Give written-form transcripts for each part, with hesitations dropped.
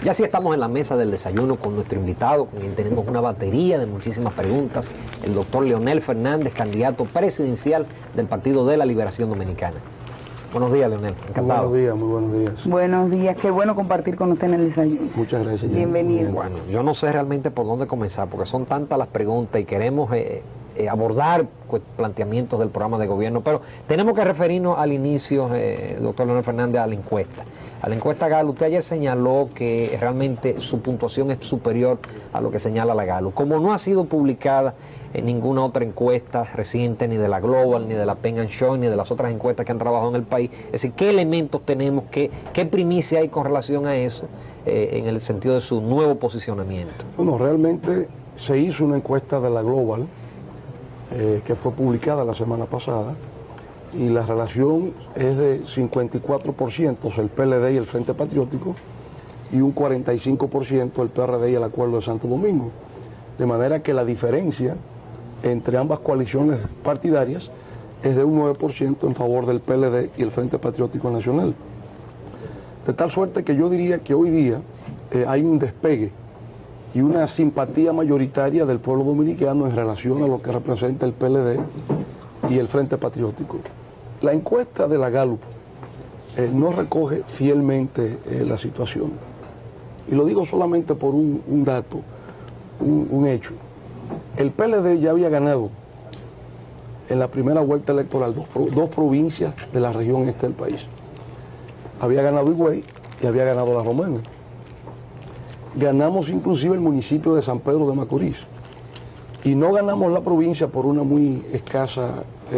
Ya sí estamos en la mesa del desayuno con nuestro invitado, con quien tenemos una batería de muchísimas preguntas, el doctor Leonel Fernández, candidato presidencial del Partido de la Liberación Dominicana. Buenos días, Leonel, encantado. Buenos días, muy buenos días. Buenos días, qué bueno compartir con usted en el desayuno. Muchas gracias. Bienvenido. Bueno, yo no sé realmente por dónde comenzar, porque son tantas las preguntas y queremos abordar planteamientos del programa de gobierno, pero tenemos que referirnos al inicio, doctor Leonel Fernández, a la encuesta. A la encuesta Gallup, usted ayer señaló que realmente su puntuación es superior a lo que señala la Gallup. Como no ha sido publicada en ninguna otra encuesta reciente, ni de la Global, ni de la Penn & Schoen, ni de las otras encuestas que han trabajado en el país, es decir, ¿qué elementos tenemos, qué primicia hay con relación a eso en el sentido de su nuevo posicionamiento? Bueno, realmente se hizo una encuesta de la Global que fue publicada la semana pasada, y la relación es de 54% el PLD y el Frente Patriótico, y un 45% el PRD y el Acuerdo de Santo Domingo. De manera que la diferencia entre ambas coaliciones partidarias es de un 9% en favor del PLD y el Frente Patriótico Nacional. De tal suerte que yo diría que hoy día hay un despegue y una simpatía mayoritaria del pueblo dominicano en relación a lo que representa el PLD y el Frente Patriótico. La encuesta de la Gallup no recoge fielmente la situación. Y lo digo solamente por un dato, un hecho. El PLD ya había ganado en la primera vuelta electoral dos provincias de la región este del país. Había ganado Higüey y había ganado La Romana. Ganamos inclusive el municipio de San Pedro de Macorís. Y no ganamos la provincia por una muy escasa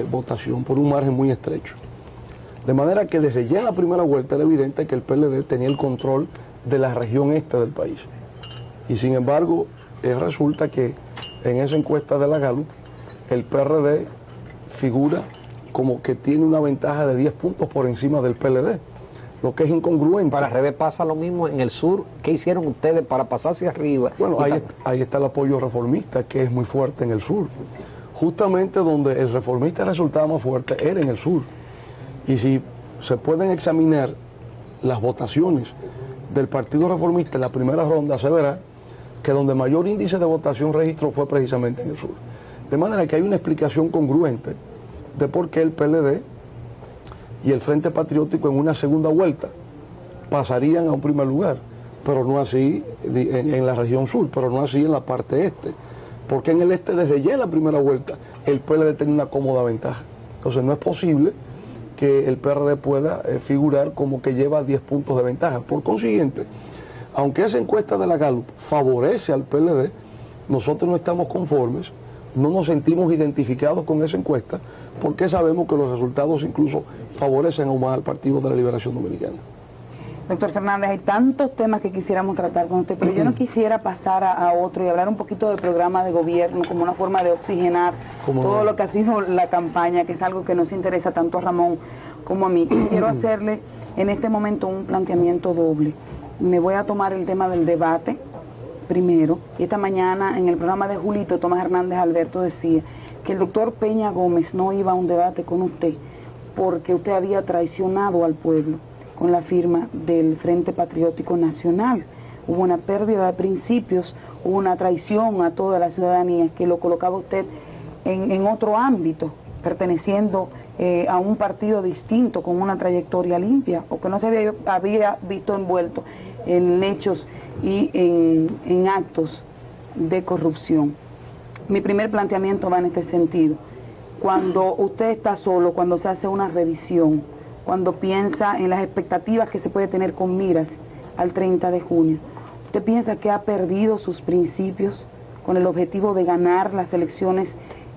votación, por un margen muy estrecho. De manera que desde ya en la primera vuelta era evidente que el PLD tenía el control de la región este del país. Y sin embargo, resulta que en esa encuesta de la Gallup, el PRD figura como que tiene una ventaja de 10 puntos por encima del PLD, lo que es incongruente. Para al revés pasa lo mismo en el sur. ¿Qué hicieron ustedes para pasar hacia arriba? Bueno, ahí está el apoyo reformista, que es muy fuerte en el sur. Justamente donde el reformista resultaba más fuerte era en el sur. Y si se pueden examinar las votaciones del Partido Reformista en la primera ronda, se verá que donde mayor índice de votación registró fue precisamente en el sur. De manera que hay una explicación congruente de por qué el PLD y el Frente Patriótico en una segunda vuelta pasarían a un primer lugar, pero no así en la región sur, pero no así en la parte este. Porque en el este, desde ya en la primera vuelta, el PLD tiene una cómoda ventaja. Entonces no es posible que el PRD pueda figurar como que lleva 10 puntos de ventaja. Por consiguiente, aunque esa encuesta de la Gallup favorece al PLD, nosotros no estamos conformes, no nos sentimos identificados con esa encuesta, porque sabemos que los resultados incluso favorecen aún más al Partido de la Liberación Dominicana. Doctor Fernández, hay tantos temas que quisiéramos tratar con usted, pero yo no quisiera pasar a otro y hablar un poquito del programa de gobierno como una forma de oxigenar todo lo que ha sido la campaña, que es algo que nos interesa tanto a Ramón como a mí. Quiero hacerle en este momento un planteamiento doble. Me voy a tomar el tema del debate primero, y esta mañana en el programa de Julito, Tomás Hernández Alberto decía que el doctor Peña Gómez no iba a un debate con usted porque usted había traicionado al pueblo con la firma del Frente Patriótico Nacional. Hubo una pérdida de principios, hubo una traición a toda la ciudadanía que lo colocaba usted en otro ámbito, perteneciendo a un partido distinto, con una trayectoria limpia, o que no se había visto envuelto en hechos y en actos de corrupción. Mi primer planteamiento va en este sentido. Cuando usted está solo, cuando se hace una revisión, cuando piensa en las expectativas que se puede tener con miras al 30 de junio, ¿usted piensa que ha perdido sus principios con el objetivo de ganar las elecciones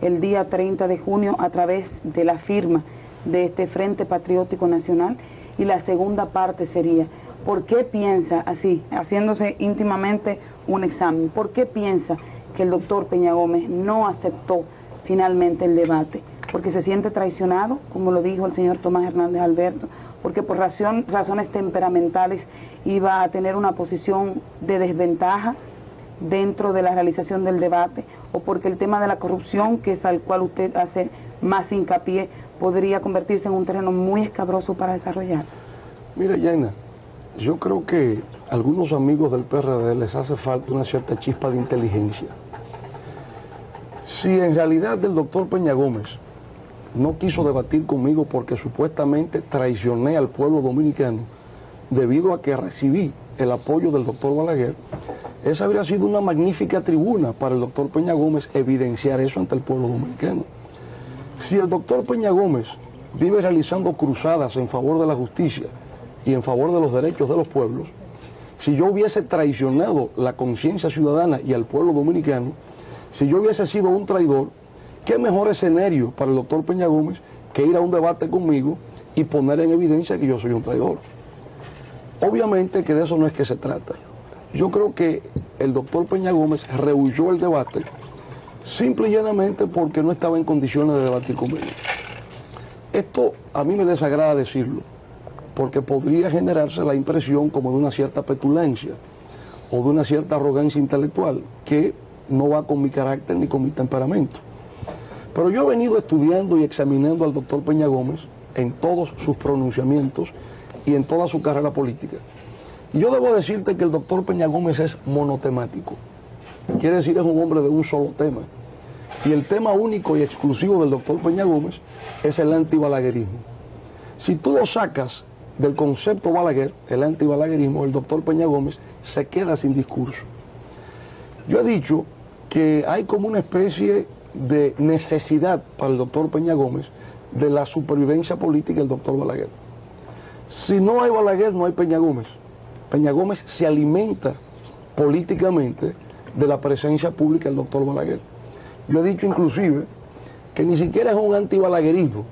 el día 30 de junio a través de la firma de este Frente Patriótico Nacional? Y la segunda parte sería, ¿por qué piensa así, haciéndose íntimamente un examen, por qué piensa que el doctor Peña Gómez no aceptó finalmente el debate? Porque se siente traicionado, como lo dijo el señor Tomás Hernández Alberto, porque por razones temperamentales iba a tener una posición de desventaja dentro de la realización del debate, o porque el tema de la corrupción, que es al cual usted hace más hincapié, podría convertirse en un terreno muy escabroso para desarrollar. Mira, Yaina, yo creo que a algunos amigos del PRD les hace falta una cierta chispa de inteligencia. Si en realidad el doctor Peña Gómez no quiso debatir conmigo porque supuestamente traicioné al pueblo dominicano debido a que recibí el apoyo del doctor Balaguer, esa habría sido una magnífica tribuna para el doctor Peña Gómez evidenciar eso ante el pueblo dominicano. Si el doctor Peña Gómez vive realizando cruzadas en favor de la justicia y en favor de los derechos de los pueblos, si yo hubiese traicionado la conciencia ciudadana y al pueblo dominicano, si yo hubiese sido un traidor, ¿qué mejor escenario para el doctor Peña Gómez que ir a un debate conmigo y poner en evidencia que yo soy un traidor? Obviamente que de eso no es que se trata. Yo creo que el doctor Peña Gómez rehuyó el debate simple y llanamente porque no estaba en condiciones de debatir conmigo. Esto a mí me desagrada decirlo, porque podría generarse la impresión como de una cierta petulancia o de una cierta arrogancia intelectual que no va con mi carácter ni con mi temperamento. Pero yo he venido estudiando y examinando al doctor Peña Gómez en todos sus pronunciamientos y en toda su carrera política. Y yo debo decirte que el doctor Peña Gómez es monotemático. Quiere decir, es un hombre de un solo tema. Y el tema único y exclusivo del doctor Peña Gómez es el antibalaguerismo. Si tú lo sacas del concepto Balaguer, el antibalaguerismo, el doctor Peña Gómez se queda sin discurso. Yo he dicho que hay como una especie de necesidad para el doctor Peña Gómez de la supervivencia política del doctor Balaguer. Si no hay Balaguer, no hay Peña Gómez. Peña Gómez se alimenta políticamente de la presencia pública del doctor Balaguer. Yo he dicho inclusive que ni siquiera es un antibalaguerismo,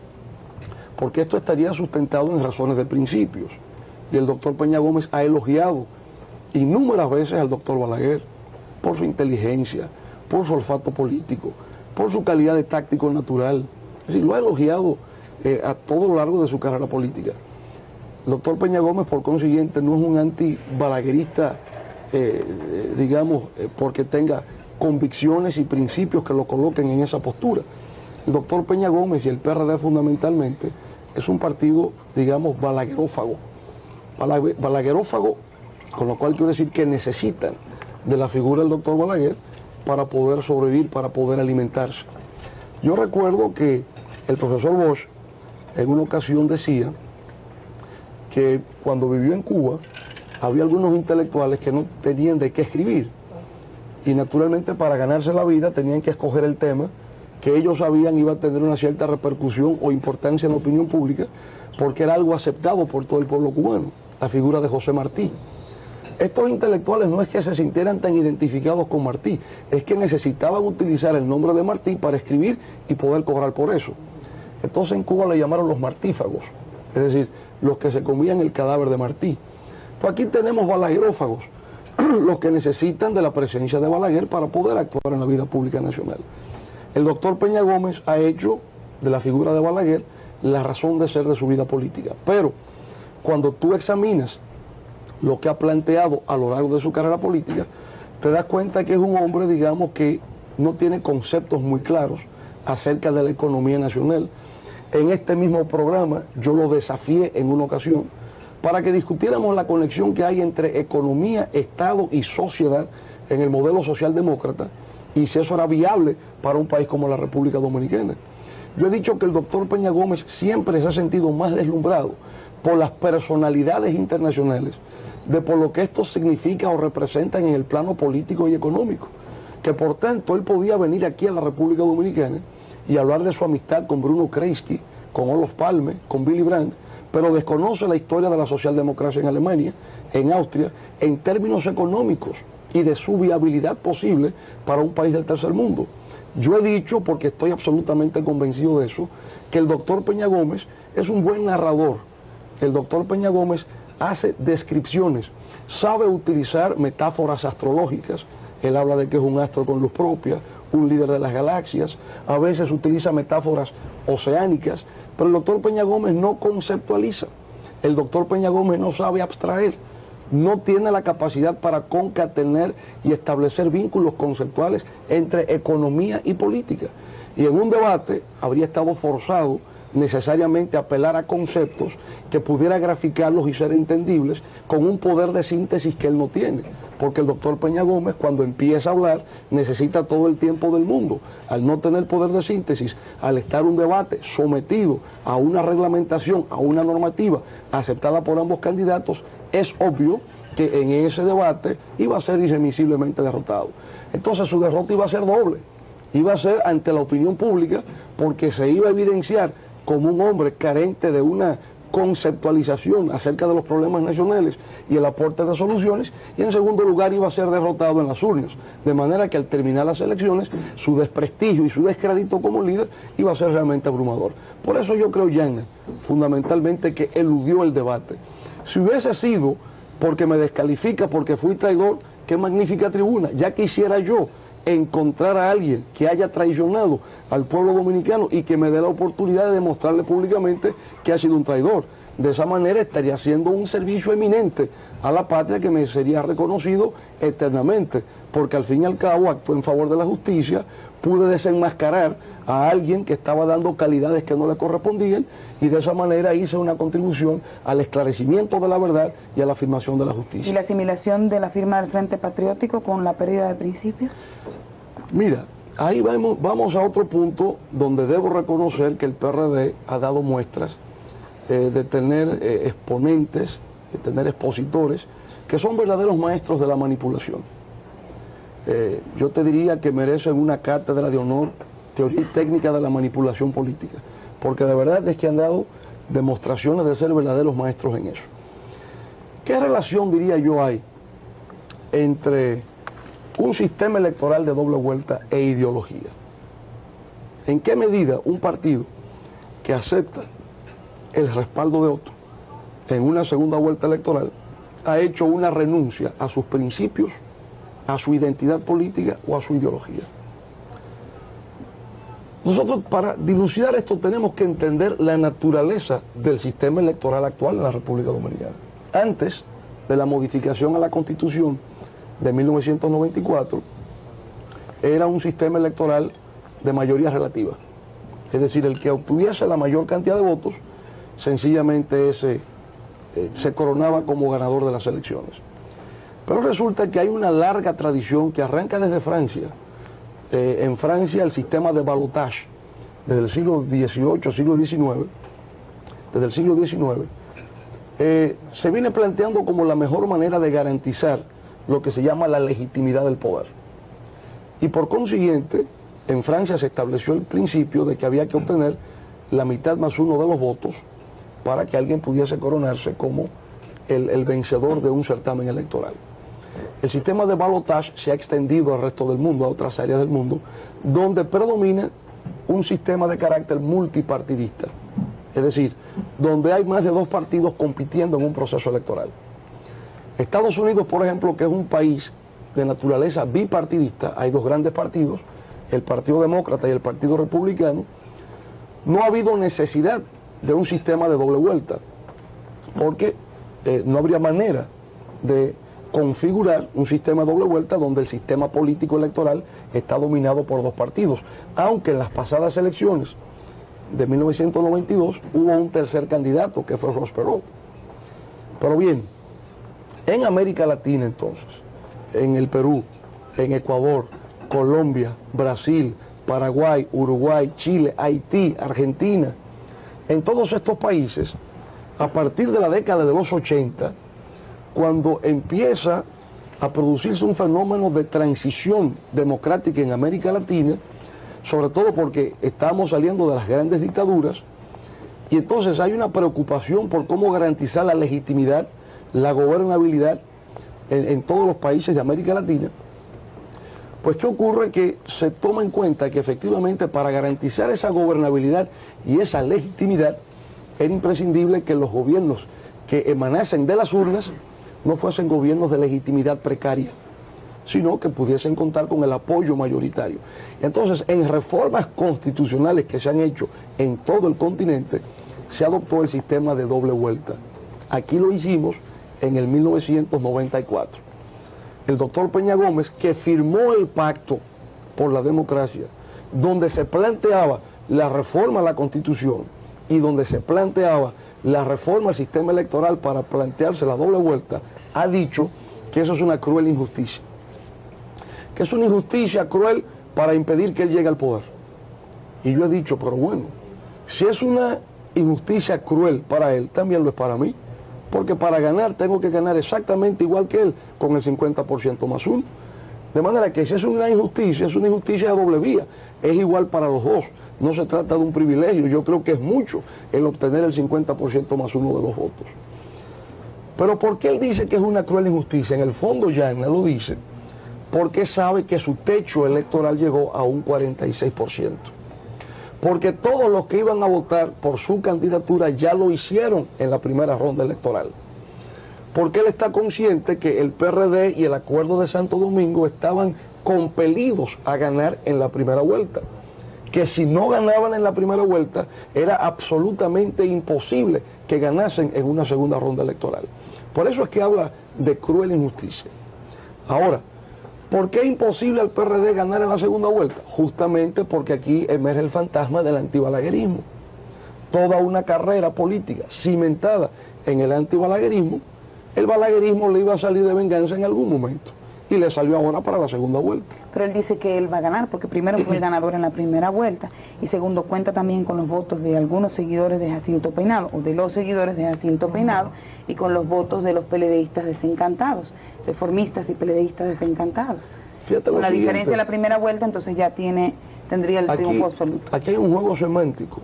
porque esto estaría sustentado en razones de principios. Y el doctor Peña Gómez ha elogiado innumerables veces al doctor Balaguer por su inteligencia, por su olfato político, por su calidad de táctico natural. Es decir, lo ha elogiado a todo lo largo de su carrera política. El doctor Peña Gómez, por consiguiente, no es un antibalaguerista, porque tenga convicciones y principios que lo coloquen en esa postura. El doctor Peña Gómez y el PRD fundamentalmente es un partido, digamos, balaguerófago. Balaguerófago, con lo cual quiero decir que necesitan de la figura del doctor Balaguer para poder sobrevivir, para poder alimentarse. Yo recuerdo que el profesor Bosch en una ocasión decía que cuando vivió en Cuba había algunos intelectuales que no tenían de qué escribir y naturalmente para ganarse la vida tenían que escoger el tema que ellos sabían iba a tener una cierta repercusión o importancia en la opinión pública porque era algo aceptado por todo el pueblo cubano, la figura de José Martí. Estos intelectuales no es que se sintieran tan identificados con Martí, es que necesitaban utilizar el nombre de Martí para escribir y poder cobrar por eso. Entonces en Cuba le llamaron los martífagos, es decir, los que se comían el cadáver de Martí. Pues aquí tenemos balaguerófagos, los que necesitan de la presencia de Balaguer para poder actuar en la vida pública nacional. El doctor Peña Gómez ha hecho de la figura de Balaguer la razón de ser de su vida política. Pero cuando tú examinas lo que ha planteado a lo largo de su carrera política, te das cuenta que es un hombre, digamos, que no tiene conceptos muy claros acerca de la economía nacional. En este mismo programa yo lo desafié en una ocasión para que discutiéramos la conexión que hay entre economía, Estado y sociedad en el modelo socialdemócrata y si eso era viable para un país como la República Dominicana. Yo he dicho que el doctor Peña Gómez siempre se ha sentido más deslumbrado por las personalidades internacionales, de por lo que esto significa o representan en el plano político y económico, que por tanto él podía venir aquí a la República Dominicana y hablar de su amistad con Bruno Kreisky, con Olof Palme, con Willy Brandt, pero desconoce la historia de la socialdemocracia en Alemania, en Austria, en términos económicos y de su viabilidad posible para un país del tercer mundo. Yo he dicho, porque estoy absolutamente convencido de eso, que el doctor Peña Gómez es un buen narrador. El doctor Peña Gómez hace descripciones, sabe utilizar metáforas astrológicas. Él habla de que es un astro con luz propia, un líder de las galaxias, a veces utiliza metáforas oceánicas, pero el doctor Peña Gómez no conceptualiza. El doctor Peña Gómez no sabe abstraer, no tiene la capacidad para concatener y establecer vínculos conceptuales entre economía y política. Y en un debate habría estado forzado necesariamente apelar a conceptos que pudiera graficarlos y ser entendibles con un poder de síntesis que él no tiene. Porque el doctor Peña Gómez, cuando empieza a hablar, necesita todo el tiempo del mundo. Al no tener poder de síntesis, al estar un debate sometido a una reglamentación, a una normativa aceptada por ambos candidatos, es obvio que en ese debate iba a ser irremisiblemente derrotado. Entonces su derrota iba a ser doble. Iba a ser ante la opinión pública, porque se iba a evidenciar como un hombre carente de una conceptualización acerca de los problemas nacionales y el aporte de soluciones, y en segundo lugar iba a ser derrotado en las urnas, de manera que al terminar las elecciones su desprestigio y su descrédito como líder iba a ser realmente abrumador. Por eso yo creo, Yana, fundamentalmente que eludió el debate. Si hubiese sido porque me descalifica, porque fui traidor, qué magnífica tribuna, ya quisiera yo encontrar a alguien que haya traicionado al pueblo dominicano y que me dé la oportunidad de demostrarle públicamente que ha sido un traidor. De esa manera estaría haciendo un servicio eminente a la patria que me sería reconocido eternamente, porque al fin y al cabo actué en favor de la justicia, pude desenmascarar a alguien que estaba dando calidades que no le correspondían, y de esa manera hice una contribución al esclarecimiento de la verdad y a la afirmación de la justicia. ¿Y la asimilación de la firma del Frente Patriótico con la pérdida de principios? Mira, ahí vamos a otro punto donde debo reconocer que el PRD ha dado muestras de tener exponentes, de tener expositores, que son verdaderos maestros de la manipulación. Yo te diría que merecen una cátedra de honor, teoría y técnica de la manipulación política, porque de verdad es que han dado demostraciones de ser verdaderos maestros en eso. ¿Qué relación, diría yo, hay entre un sistema electoral de doble vuelta e ideología? ¿En qué medida un partido que acepta el respaldo de otro en una segunda vuelta electoral ha hecho una renuncia a sus principios, a su identidad política o a su ideología? Nosotros, para dilucidar esto, tenemos que entender la naturaleza del sistema electoral actual en la República Dominicana. Antes de la modificación a la Constitución de 1994, era un sistema electoral de mayoría relativa. Es decir, el que obtuviese la mayor cantidad de votos, sencillamente se coronaba como ganador de las elecciones. Pero resulta que hay una larga tradición que arranca desde Francia. En Francia el sistema de balotage, desde el siglo XVIII, siglo XIX, desde el siglo XIX, se viene planteando como la mejor manera de garantizar lo que se llama la legitimidad del poder. Y por consiguiente, en Francia se estableció el principio de que había que obtener la mitad más uno de los votos para que alguien pudiese coronarse como el vencedor de un certamen electoral. El sistema de balotage se ha extendido al resto del mundo, a otras áreas del mundo, donde predomina un sistema de carácter multipartidista. Es decir, donde hay más de dos partidos compitiendo en un proceso electoral. Estados Unidos, por ejemplo, que es un país de naturaleza bipartidista, hay dos grandes partidos, el Partido Demócrata y el Partido Republicano, no ha habido necesidad de un sistema de doble vuelta, porque no habría manera de configurar un sistema de doble vuelta donde el sistema político electoral está dominado por dos partidos, aunque en las pasadas elecciones de 1992 hubo un tercer candidato que fue Ross Perot. Pero bien, en América Latina entonces, en el Perú, en Ecuador, Colombia, Brasil, Paraguay, Uruguay, Chile, Haití, Argentina, en todos estos países, a partir de la década de los 80, cuando empieza a producirse un fenómeno de transición democrática en América Latina, sobre todo porque estamos saliendo de las grandes dictaduras, y entonces hay una preocupación por cómo garantizar la legitimidad, la gobernabilidad en todos los países de América Latina. Pues ¿qué ocurre? Que se toma en cuenta que efectivamente para garantizar esa gobernabilidad y esa legitimidad era imprescindible que los gobiernos que emanasen de las urnas no fuesen gobiernos de legitimidad precaria, sino que pudiesen contar con el apoyo mayoritario. Entonces, en reformas constitucionales que se han hecho en todo el continente, se adoptó el sistema de doble vuelta. Aquí lo hicimos en el 1994. El doctor Peña Gómez, que firmó el pacto por la democracia, donde se planteaba la reforma a la Constitución y donde se planteaba la reforma al sistema electoral para plantearse la doble vuelta, ha dicho que eso es una cruel injusticia. Que es una injusticia cruel para impedir que él llegue al poder. Y yo he dicho, pero bueno, si es una injusticia cruel para él, también lo es para mí. Porque para ganar tengo que ganar exactamente igual que él, con el 50% más uno. De manera que si es una injusticia de doble vía. Es igual para los dos. No se trata de un privilegio. Yo creo que es mucho el obtener el 50% más uno de los votos. Pero ¿por qué él dice que es una cruel injusticia? En el fondo Yagna lo dice porque sabe que su techo electoral llegó a un 46%. Porque todos los que iban a votar por su candidatura ya lo hicieron en la primera ronda electoral. Porque él está consciente que el PRD y el Acuerdo de Santo Domingo estaban compelidos a ganar en la primera vuelta. Que si no ganaban en la primera vuelta, era absolutamente imposible que ganasen en una segunda ronda electoral. Por eso es que habla de cruel injusticia. Ahora, ¿por qué es imposible al PRD ganar en la segunda vuelta? Justamente porque aquí emerge el fantasma del antibalaguerismo. Toda una carrera política cimentada en el antibalaguerismo, el balaguerismo le iba a salir de venganza en algún momento. Y le salió ahora para la segunda vuelta. Pero él dice que él va a ganar, porque primero fue el ganador en la primera vuelta, y segundo, cuenta también con los votos de algunos seguidores de Jacinto Peinado, o de los seguidores de Jacinto Peinado, y con los votos de los PLDistas desencantados, reformistas y PLDistas desencantados. Con la diferencia de la primera vuelta, entonces ya tendría el triunfo absoluto. Aquí hay un juego semántico.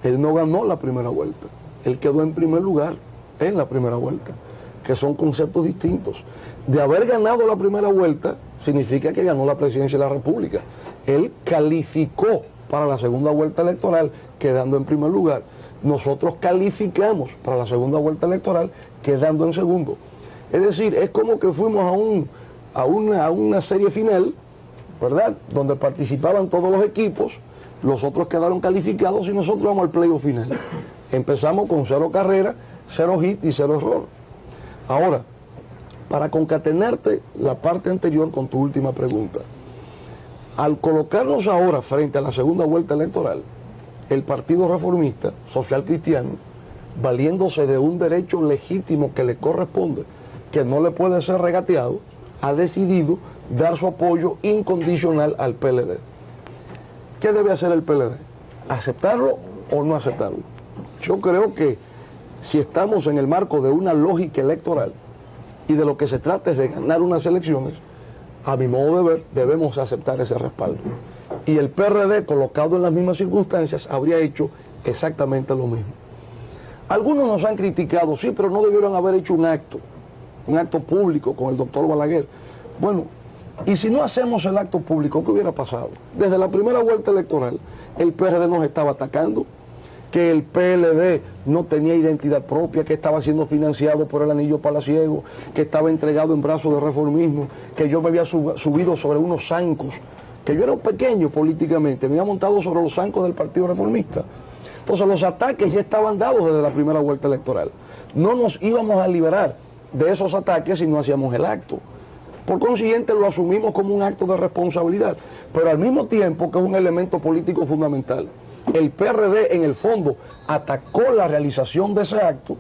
Él no ganó la primera vuelta, él quedó en primer lugar en la primera vuelta, que son conceptos distintos. De haber ganado la primera vuelta, significa que ganó la presidencia de la República. Él calificó para la segunda vuelta electoral, quedando en primer lugar. Nosotros calificamos para la segunda vuelta electoral, quedando en segundo. Es decir, es como que fuimos a una serie final, ¿verdad?, donde participaban todos los equipos, los otros quedaron calificados y nosotros vamos al playoff final. Empezamos con 0 carreras, 0 hit y 0 error. Ahora, para concatenarte la parte anterior con tu última pregunta, al colocarnos ahora frente a la segunda vuelta electoral, el Partido Reformista Social Cristiano, valiéndose de un derecho legítimo que le corresponde, que no le puede ser regateado, ha decidido dar su apoyo incondicional al PLD. ¿Qué debe hacer el PLD? ¿Aceptarlo o no aceptarlo? Yo creo que si estamos en el marco de una lógica electoral y de lo que se trata es de ganar unas elecciones, a mi modo de ver, debemos aceptar ese respaldo. Y el PRD, colocado en las mismas circunstancias, habría hecho exactamente lo mismo. Algunos nos han criticado, sí, pero no debieron haber hecho un acto público con el doctor Balaguer. Bueno, y si no hacemos el acto público, ¿qué hubiera pasado? Desde la primera vuelta electoral, el PRD nos estaba atacando, que el PLD no tenía identidad propia, que estaba siendo financiado por el anillo palaciego, que estaba entregado en brazos de reformismo, que yo me había subido sobre unos zancos, que yo era un pequeño políticamente, me había montado sobre los zancos del Partido Reformista. Entonces los ataques ya estaban dados desde la primera vuelta electoral. No nos íbamos a liberar de esos ataques si no hacíamos el acto. Por consiguiente lo asumimos como un acto de responsabilidad, pero al mismo tiempo que es un elemento político fundamental. El PRD en el fondo atacó la realización de ese acto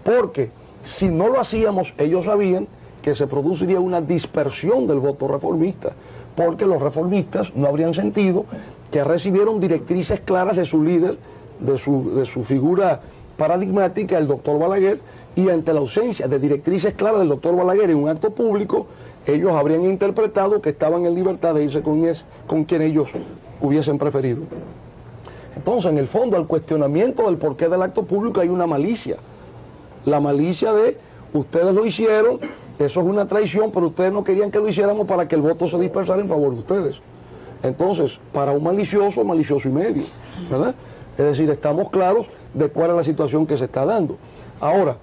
porque si no lo hacíamos, ellos sabían que se produciría una dispersión del voto reformista, porque los reformistas no habrían sentido que recibieron directrices claras de su líder, de su figura paradigmática, el doctor Balaguer, y ante la ausencia de directrices claras del doctor Balaguer en un acto público, ellos habrían interpretado que estaban en libertad de irse con quien ellos hubiesen preferido. Entonces, en el fondo, al cuestionamiento del porqué del acto público hay una malicia. La malicia de, ustedes lo hicieron, eso es una traición, pero ustedes no querían que lo hiciéramos para que el voto se dispersara en favor de ustedes. Entonces, para un malicioso, malicioso y medio, ¿verdad? Es decir, estamos claros de cuál es la situación que se está dando. Ahora,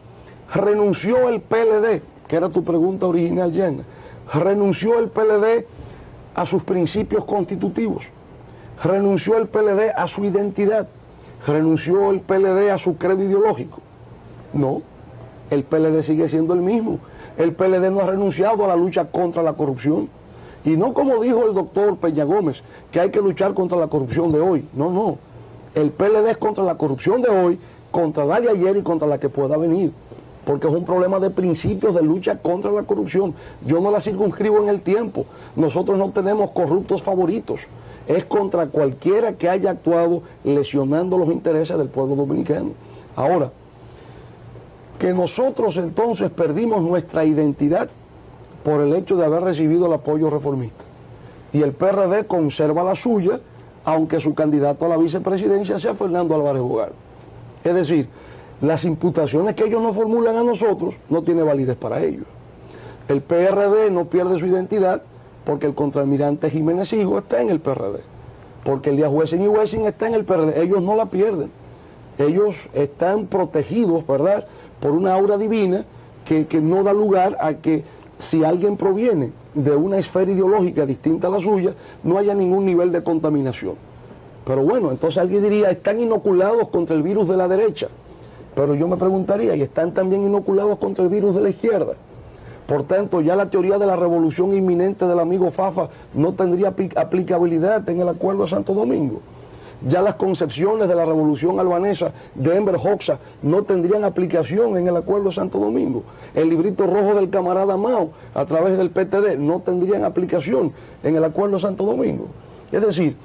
renunció el PLD, que era tu pregunta original, Yagna, renunció el PLD a sus principios constitutivos. Renunció el PLD a su identidad, renunció el PLD a su credo ideológico. No, el PLD sigue siendo el mismo. El PLD no ha renunciado a la lucha contra la corrupción. Y no como dijo el doctor Peña Gómez, que hay que luchar contra la corrupción de hoy. No, no. El PLD es contra la corrupción de hoy, contra la de ayer y contra la que pueda venir, porque es un problema de principios de lucha contra la corrupción. Yo no la circunscribo en el tiempo, nosotros no tenemos corruptos favoritos, es contra cualquiera que haya actuado lesionando los intereses del pueblo dominicano. Ahora, que nosotros entonces perdimos nuestra identidad por el hecho de haber recibido el apoyo reformista, y el PRD conserva la suya, aunque su candidato a la vicepresidencia sea Fernando Álvarez Bogal. Es decir, las imputaciones que ellos nos formulan a nosotros no tiene validez para ellos. El PRD no pierde su identidad porque el contraalmirante Jiménez Hijo está en el PRD, porque Elías Wessing y Wessing está en el PRD. Ellos no la pierden. Ellos están protegidos, ¿verdad?, por una aura divina que no da lugar a que, si alguien proviene de una esfera ideológica distinta a la suya, no haya ningún nivel de contaminación. Pero bueno, entonces alguien diría, están inoculados contra el virus de la derecha. Pero yo me preguntaría, ¿y están también inoculados contra el virus de la izquierda? Por tanto, ya la teoría de la revolución inminente del amigo Fafa no tendría aplicabilidad en el Acuerdo de Santo Domingo. Ya las concepciones de la revolución albanesa de Enver Hoxha no tendrían aplicación en el Acuerdo de Santo Domingo. El librito rojo del camarada Mao a través del PTD no tendrían aplicación en el Acuerdo de Santo Domingo. Es decir,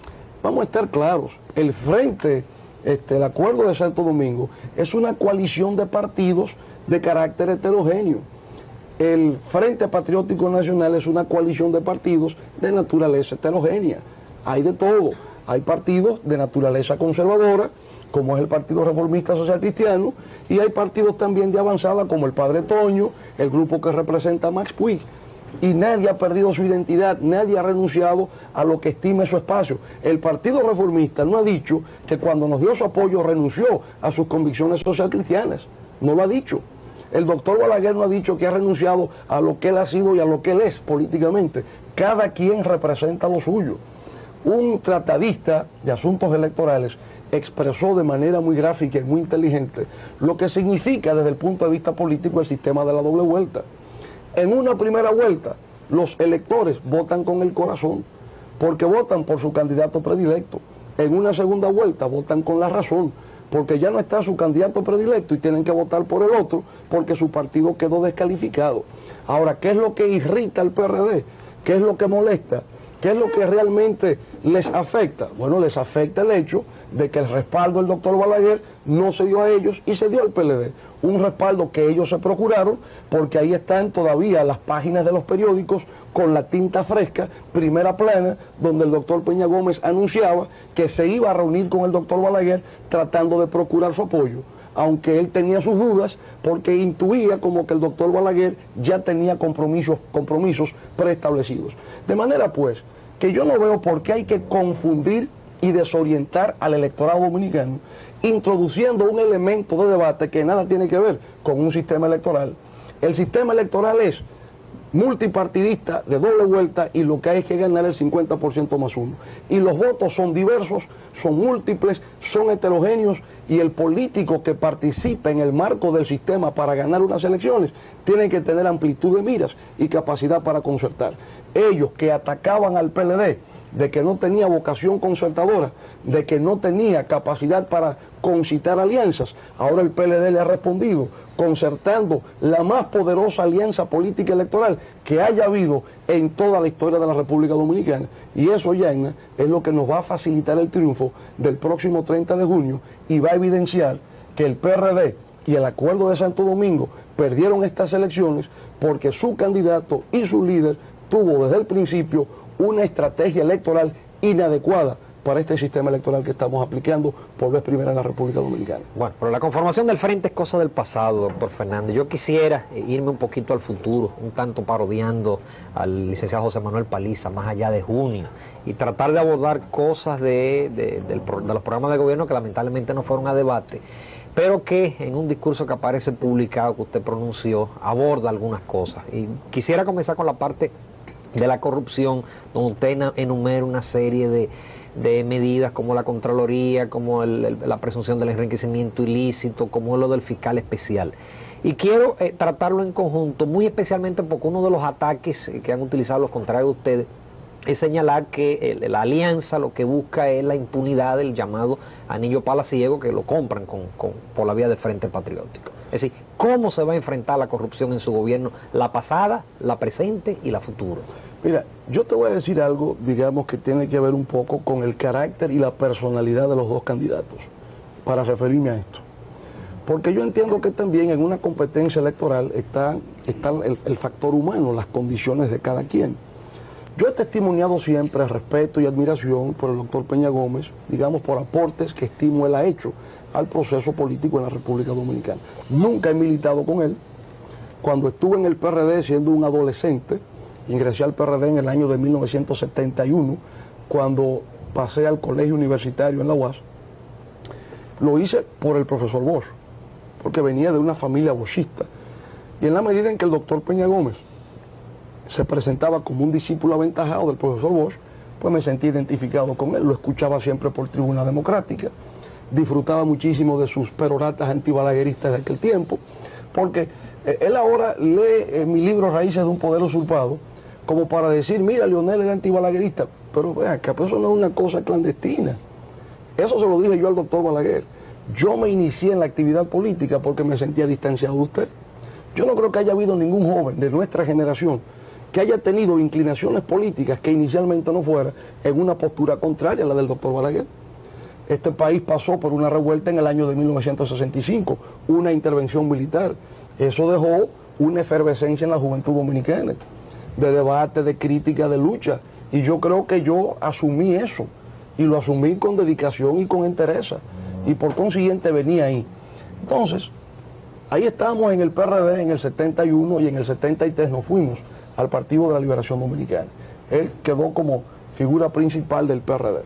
vamos a estar claros, el frente, el Acuerdo de Santo Domingo es una coalición de partidos de carácter heterogéneo. El Frente Patriótico Nacional es una coalición de partidos de naturaleza heterogénea. Hay de todo. Hay partidos de naturaleza conservadora, como es el Partido Reformista Social Cristiano, y hay partidos también de avanzada, como el Padre Toño, el grupo que representa a Max Puig. Y nadie ha perdido su identidad, nadie ha renunciado a lo que estime su espacio. El Partido Reformista no ha dicho que cuando nos dio su apoyo renunció a sus convicciones social cristianas, no lo ha dicho. El doctor Balaguer no ha dicho que ha renunciado a lo que él ha sido y a lo que él es políticamente. Cada quien representa lo suyo. Un tratadista de asuntos electorales expresó de manera muy gráfica y muy inteligente lo que significa desde el punto de vista político el sistema de la doble vuelta. En una primera vuelta, los electores votan con el corazón, porque votan por su candidato predilecto. En una segunda vuelta votan con la razón, porque ya no está su candidato predilecto y tienen que votar por el otro, porque su partido quedó descalificado. Ahora, ¿qué es lo que irrita al PRD? ¿Qué es lo que molesta? ¿Qué es lo que realmente les afecta? Bueno, les afecta el hecho de que el respaldo del doctor Balaguer no se dio a ellos y se dio al PLD. Un respaldo que ellos se procuraron, porque ahí están todavía las páginas de los periódicos con la tinta fresca, primera plana, donde el doctor Peña Gómez anunciaba que se iba a reunir con el doctor Balaguer tratando de procurar su apoyo, aunque él tenía sus dudas, porque intuía como que el doctor Balaguer ya tenía compromisos preestablecidos. De manera pues, que yo no veo por qué hay que confundir y desorientar al electorado dominicano, introduciendo un elemento de debate que nada tiene que ver con un sistema electoral. El sistema electoral es multipartidista, de doble vuelta, y lo que hay es que ganar el 50% más uno. Y los votos son diversos, son múltiples, son heterogéneos, y el político que participa en el marco del sistema para ganar unas elecciones tiene que tener amplitud de miras y capacidad para concertar. Ellos que atacaban al PLD de que no tenía vocación concertadora, de que no tenía capacidad para concitar alianzas, ahora el PLD le ha respondido concertando la más poderosa alianza política electoral que haya habido en toda la historia de la República Dominicana. Y eso, Yaina, es lo que nos va a facilitar el triunfo del próximo 30 de junio y va a evidenciar que el PRD y el Acuerdo de Santo Domingo perdieron estas elecciones porque su candidato y su líder tuvo desde el principio una estrategia electoral inadecuada para este sistema electoral que estamos aplicando por vez primera en la República Dominicana. Bueno, pero la conformación del frente es cosa del pasado, doctor Fernández. Yo quisiera irme un poquito al futuro, un tanto parodiando al licenciado José Manuel Paliza, más allá de junio, y tratar de abordar cosas de los programas de gobierno que lamentablemente no fueron a debate, pero que en un discurso que aparece publicado, que usted pronunció, aborda algunas cosas. Y quisiera comenzar con la parte de la corrupción, donde usted enumera una serie de medidas como la Contraloría, como la presunción del enriquecimiento ilícito, como lo del fiscal especial. Y quiero tratarlo en conjunto, muy especialmente porque uno de los ataques que han utilizado los contrarios de ustedes es señalar que la alianza lo que busca es la impunidad del llamado anillo palaciego, que lo compran por la vía del Frente Patriótico. Es decir, ¿cómo se va a enfrentar la corrupción en su gobierno, la pasada, la presente y la futura? Mira, yo te voy a decir algo, digamos, que tiene que ver un poco con el carácter y la personalidad de los dos candidatos, para referirme a esto. Porque yo entiendo que también en una competencia electoral está el factor humano, las condiciones de cada quien. Yo he testimoniado siempre respeto y admiración por el doctor Peña Gómez, digamos, por aportes que estimo él ha hecho al proceso político en la República Dominicana. Nunca he militado con él. Cuando estuve en el PRD siendo un adolescente, ingresé al PRD en el año de 1971, cuando pasé al colegio universitario en la UAS, lo hice por el profesor Bosch, porque venía de una familia boschista. Y en la medida en que el doctor Peña Gómez se presentaba como un discípulo aventajado del profesor Bosch, pues me sentí identificado con él, lo escuchaba siempre por Tribuna Democrática, disfrutaba muchísimo de sus peroratas antibalagueristas de aquel tiempo, porque él ahora lee mi libro Raíces de un Poder Usurpado, como para decir, mira, Leonel era antibalaguerista, pero vea, que eso no es una cosa clandestina. Eso se lo dije yo al doctor Balaguer. Yo me inicié en la actividad política porque me sentía distanciado de usted. Yo no creo que haya habido ningún joven de nuestra generación que haya tenido inclinaciones políticas que inicialmente no fuera en una postura contraria a la del doctor Balaguer. Este país pasó por una revuelta en el año de 1965, una intervención militar. Eso dejó una efervescencia en la juventud dominicana, de debate, de crítica, de lucha. Y yo creo que yo asumí eso, y lo asumí con dedicación y con entereza, y por consiguiente venía ahí. Entonces, ahí estábamos en el PRD en el 71 y en el 73 nos fuimos al Partido de la Liberación Dominicana. Él quedó como figura principal del PRD.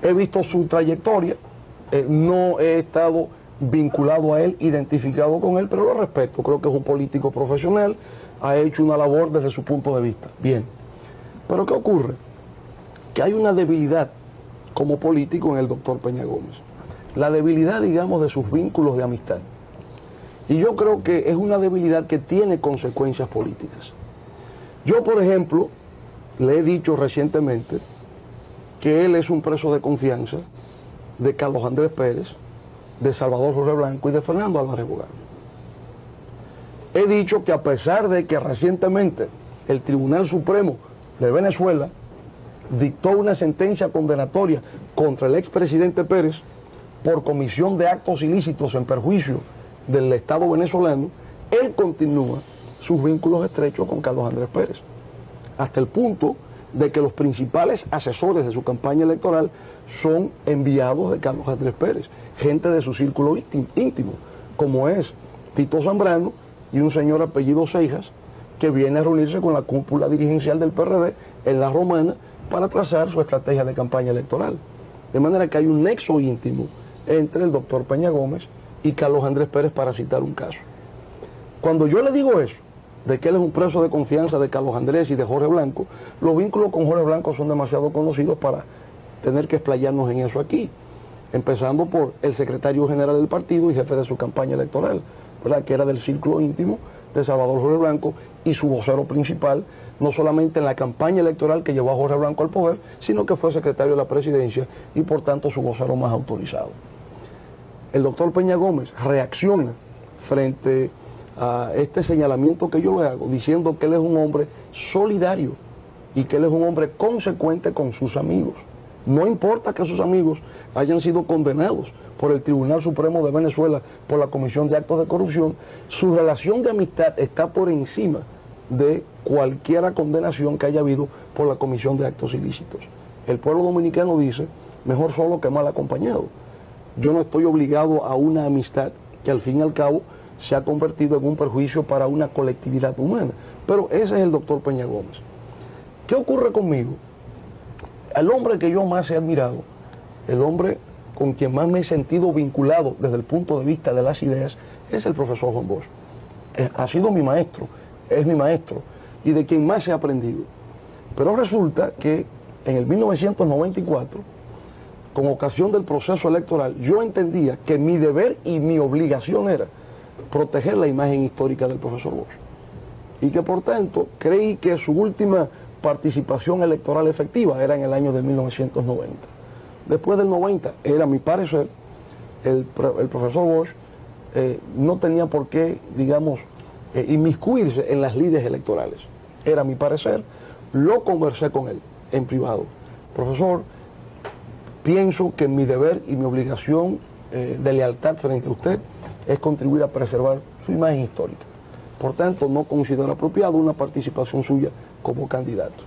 He visto su trayectoria, no he estado vinculado a él, identificado con él, pero lo respeto. Creo que es un político profesional, ha hecho una labor desde su punto de vista. Bien. Pero ¿qué ocurre? Que hay una debilidad como político en el doctor Peña Gómez. La debilidad, digamos, de sus vínculos de amistad. Y yo creo que es una debilidad que tiene consecuencias políticas. Yo, por ejemplo, le he dicho recientemente que él es un preso de confianza de Carlos Andrés Pérez, de Salvador Jorge Blanco y de Fernando Álvarez Bogado. He dicho que a pesar de que recientemente el Tribunal Supremo de Venezuela dictó una sentencia condenatoria contra el expresidente Pérez por comisión de actos ilícitos en perjuicio del Estado venezolano, él continúa sus vínculos estrechos con Carlos Andrés Pérez, hasta el punto de que los principales asesores de su campaña electoral son enviados de Carlos Andrés Pérez, gente de su círculo íntimo, como es Tito Zambrano y un señor apellido Seijas, que viene a reunirse con la cúpula dirigencial del PRD en La Romana para trazar su estrategia de campaña electoral. De manera que hay un nexo íntimo entre el doctor Peña Gómez y Carlos Andrés Pérez, para citar un caso. Cuando yo le digo eso, de que él es un preso de confianza de Carlos Andrés y de Jorge Blanco, los vínculos con Jorge Blanco son demasiado conocidos para tener que explayarnos en eso aquí, empezando por el secretario general del partido y jefe de su campaña electoral, ¿verdad?, que era del círculo íntimo de Salvador Jorge Blanco y su vocero principal, no solamente en la campaña electoral que llevó a Jorge Blanco al poder, sino que fue secretario de la presidencia y por tanto su vocero más autorizado. El doctor Peña Gómez reacciona frente a este señalamiento que yo le hago, diciendo que él es un hombre solidario y que él es un hombre consecuente con sus amigos. No importa que sus amigos hayan sido condenados por el Tribunal Supremo de Venezuela por la Comisión de Actos de Corrupción, su relación de amistad está por encima de cualquier condenación que haya habido por la Comisión de Actos Ilícitos. El pueblo dominicano dice, mejor solo que mal acompañado. Yo no estoy obligado a una amistad que al fin y al cabo se ha convertido en un perjuicio para una colectividad humana. Pero ese es el doctor Peña Gómez. ¿Qué ocurre conmigo? El hombre que yo más he admirado, el hombre con quien más me he sentido vinculado desde el punto de vista de las ideas, es el profesor Juan Bosch. Ha sido mi maestro, es mi maestro, y de quien más he aprendido. Pero resulta que en el 1994, con ocasión del proceso electoral, yo entendía que mi deber y mi obligación era proteger la imagen histórica del profesor Bosch. Y que por tanto creí que su última participación electoral efectiva era en el año de 1990. Después del 90, era mi parecer, el profesor Bosch no tenía por qué, digamos, inmiscuirse en las lides electorales. Era mi parecer, lo conversé con él en privado. Profesor, pienso que mi deber y mi obligación de lealtad frente a usted es contribuir a preservar su imagen histórica. Por tanto, no considero apropiado una participación suya como candidato.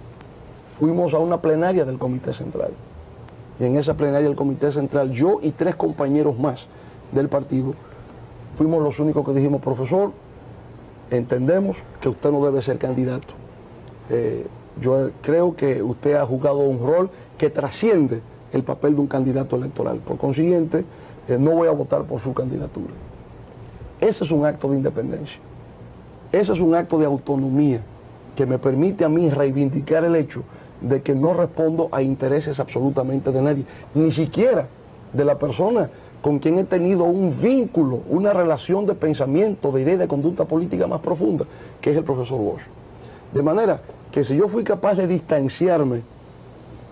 Fuimos a una plenaria del Comité Central. Y en esa plenaria del Comité Central, yo y 3 compañeros más del partido, fuimos los únicos que dijimos, profesor, entendemos que usted no debe ser candidato. Yo creo que usted ha jugado un rol que trasciende el papel de un candidato electoral. Por consiguiente, no voy a votar por su candidatura. Ese es un acto de independencia. Ese es un acto de autonomía que me permite a mí reivindicar el hecho de que no respondo a intereses absolutamente de nadie, ni siquiera de la persona con quien he tenido un vínculo, una relación de pensamiento, de idea y de conducta política más profunda, que es el profesor Bosch. De manera que si yo fui capaz de distanciarme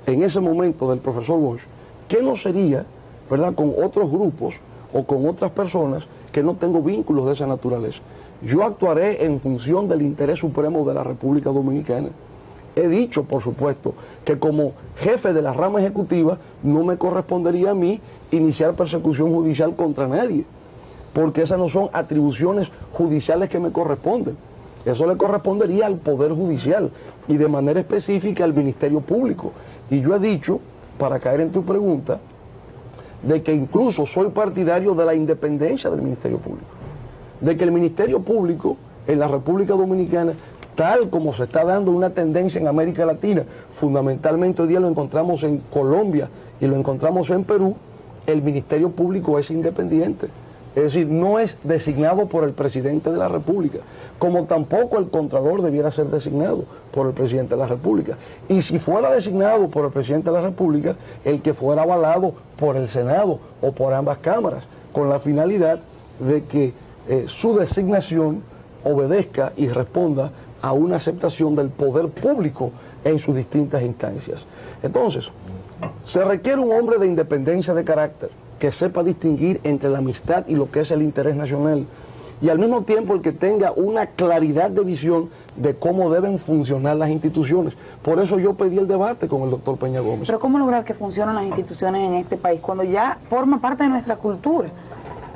en ese momento del profesor Bosch, ¿qué no sería, verdad, con otros grupos o con otras personas que no tengo vínculos de esa naturaleza? Yo actuaré en función del interés supremo de la República Dominicana. He dicho, por supuesto, que como jefe de la rama ejecutiva no me correspondería a mí iniciar persecución judicial contra nadie, porque esas no son atribuciones judiciales que me corresponden. Eso le correspondería al Poder Judicial y de manera específica al Ministerio Público. Y yo he dicho, para caer en tu pregunta, de que incluso soy partidario de la independencia del Ministerio Público, de que el Ministerio Público en la República Dominicana, tal como se está dando una tendencia en América Latina, fundamentalmente hoy día lo encontramos en Colombia y lo encontramos en Perú, el Ministerio Público es independiente. Es decir, no es designado por el presidente de la República, como tampoco el Contralor debiera ser designado por el presidente de la República. Y si fuera designado por el presidente de la República, el que fuera avalado por el Senado o por ambas cámaras, con la finalidad de que su designación obedezca y responda a una aceptación del poder público en sus distintas instancias. Entonces, se requiere un hombre de independencia de carácter, que sepa distinguir entre la amistad y lo que es el interés nacional, y al mismo tiempo el que tenga una claridad de visión de cómo deben funcionar las instituciones. Por eso yo pedí el debate con el doctor Peña Gómez. Pero ¿cómo lograr que funcionen las instituciones en este país cuando ya forma parte de nuestra cultura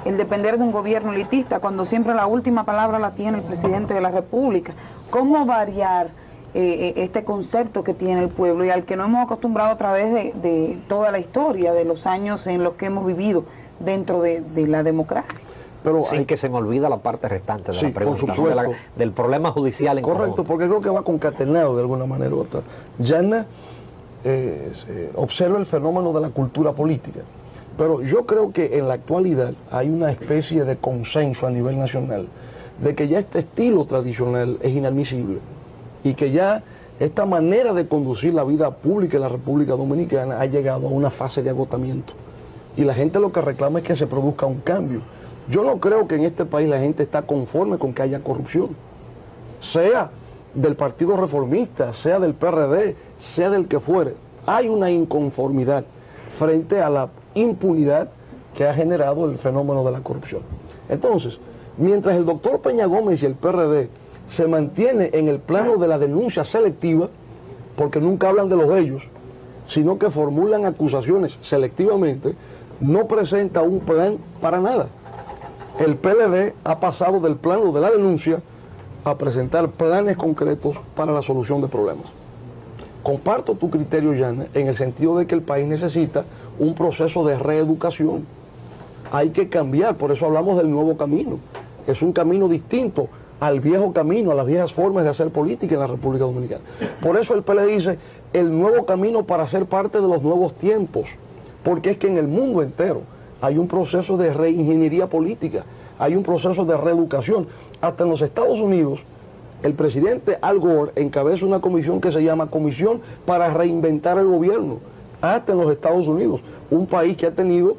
el depender de un gobierno elitista, cuando siempre la última palabra la tiene el presidente de la República? ¿Cómo variar este concepto que tiene el pueblo y al que no hemos acostumbrado a través de toda la historia, de los años en los que hemos vivido dentro de la democracia? Pero sin que se me olvida la parte restante de la pregunta, ¿no? Del problema judicial en correcto, conjunto. Porque creo que va concatenado de alguna manera u otra. Yana observa el fenómeno de la cultura política, pero yo creo que en la actualidad hay una especie de consenso a nivel nacional de que ya este estilo tradicional es inadmisible y que ya esta manera de conducir la vida pública en la República Dominicana ha llegado a una fase de agotamiento. Y la gente lo que reclama es que se produzca un cambio. Yo no creo que en este país la gente está conforme con que haya corrupción, sea del Partido Reformista, sea del PRD, sea del que fuere. Hay una inconformidad frente a la impunidad que ha generado el fenómeno de la corrupción. Entonces, mientras el doctor Peña Gómez y el PRD se mantiene en el plano de la denuncia selectiva, porque nunca hablan de los de ellos, sino que formulan acusaciones selectivamente, no presenta un plan para nada. El PLD ha pasado del plano de la denuncia a presentar planes concretos para la solución de problemas. Comparto tu criterio, Yana, en el sentido de que el país necesita un proceso de reeducación. Hay que cambiar, por eso hablamos del nuevo camino. Es un camino distinto al viejo camino, a las viejas formas de hacer política en la República Dominicana. Por eso el PLD dice, el nuevo camino para ser parte de los nuevos tiempos, porque es que en el mundo entero hay un proceso de reingeniería política, hay un proceso de reeducación. Hasta en los Estados Unidos, el presidente Al Gore encabeza una comisión que se llama Comisión para Reinventar el Gobierno. Hasta en los Estados Unidos, un país que ha tenido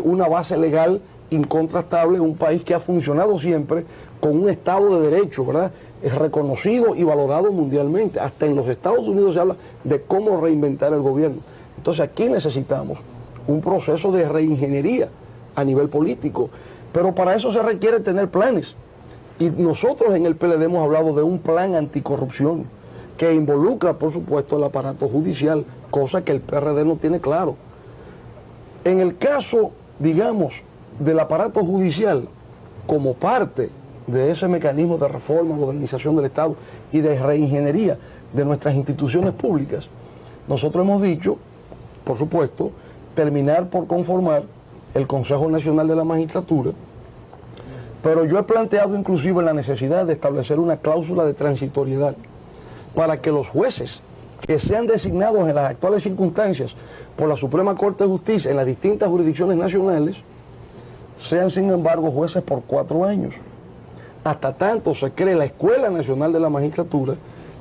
una base legal incontrastable, un país que ha funcionado siempre con un Estado de Derecho, ¿verdad?, es reconocido y valorado mundialmente. Hasta en los Estados Unidos se habla de cómo reinventar el gobierno. Entonces aquí necesitamos un proceso de reingeniería a nivel político, pero para eso se requiere tener planes. Y nosotros en el PLD hemos hablado de un plan anticorrupción que involucra, por supuesto, el aparato judicial, cosa que el PRD no tiene claro. En el caso, digamos, del aparato judicial, como parte de ese mecanismo de reforma, modernización del Estado y de reingeniería de nuestras instituciones públicas, nosotros hemos dicho, por supuesto, terminar por conformar el Consejo Nacional de la Magistratura, pero yo he planteado inclusive la necesidad de establecer una cláusula de transitoriedad para que los jueces que sean designados en las actuales circunstancias por la Suprema Corte de Justicia en las distintas jurisdicciones nacionales sean sin embargo jueces por 4 años, hasta tanto se cree la Escuela Nacional de la Magistratura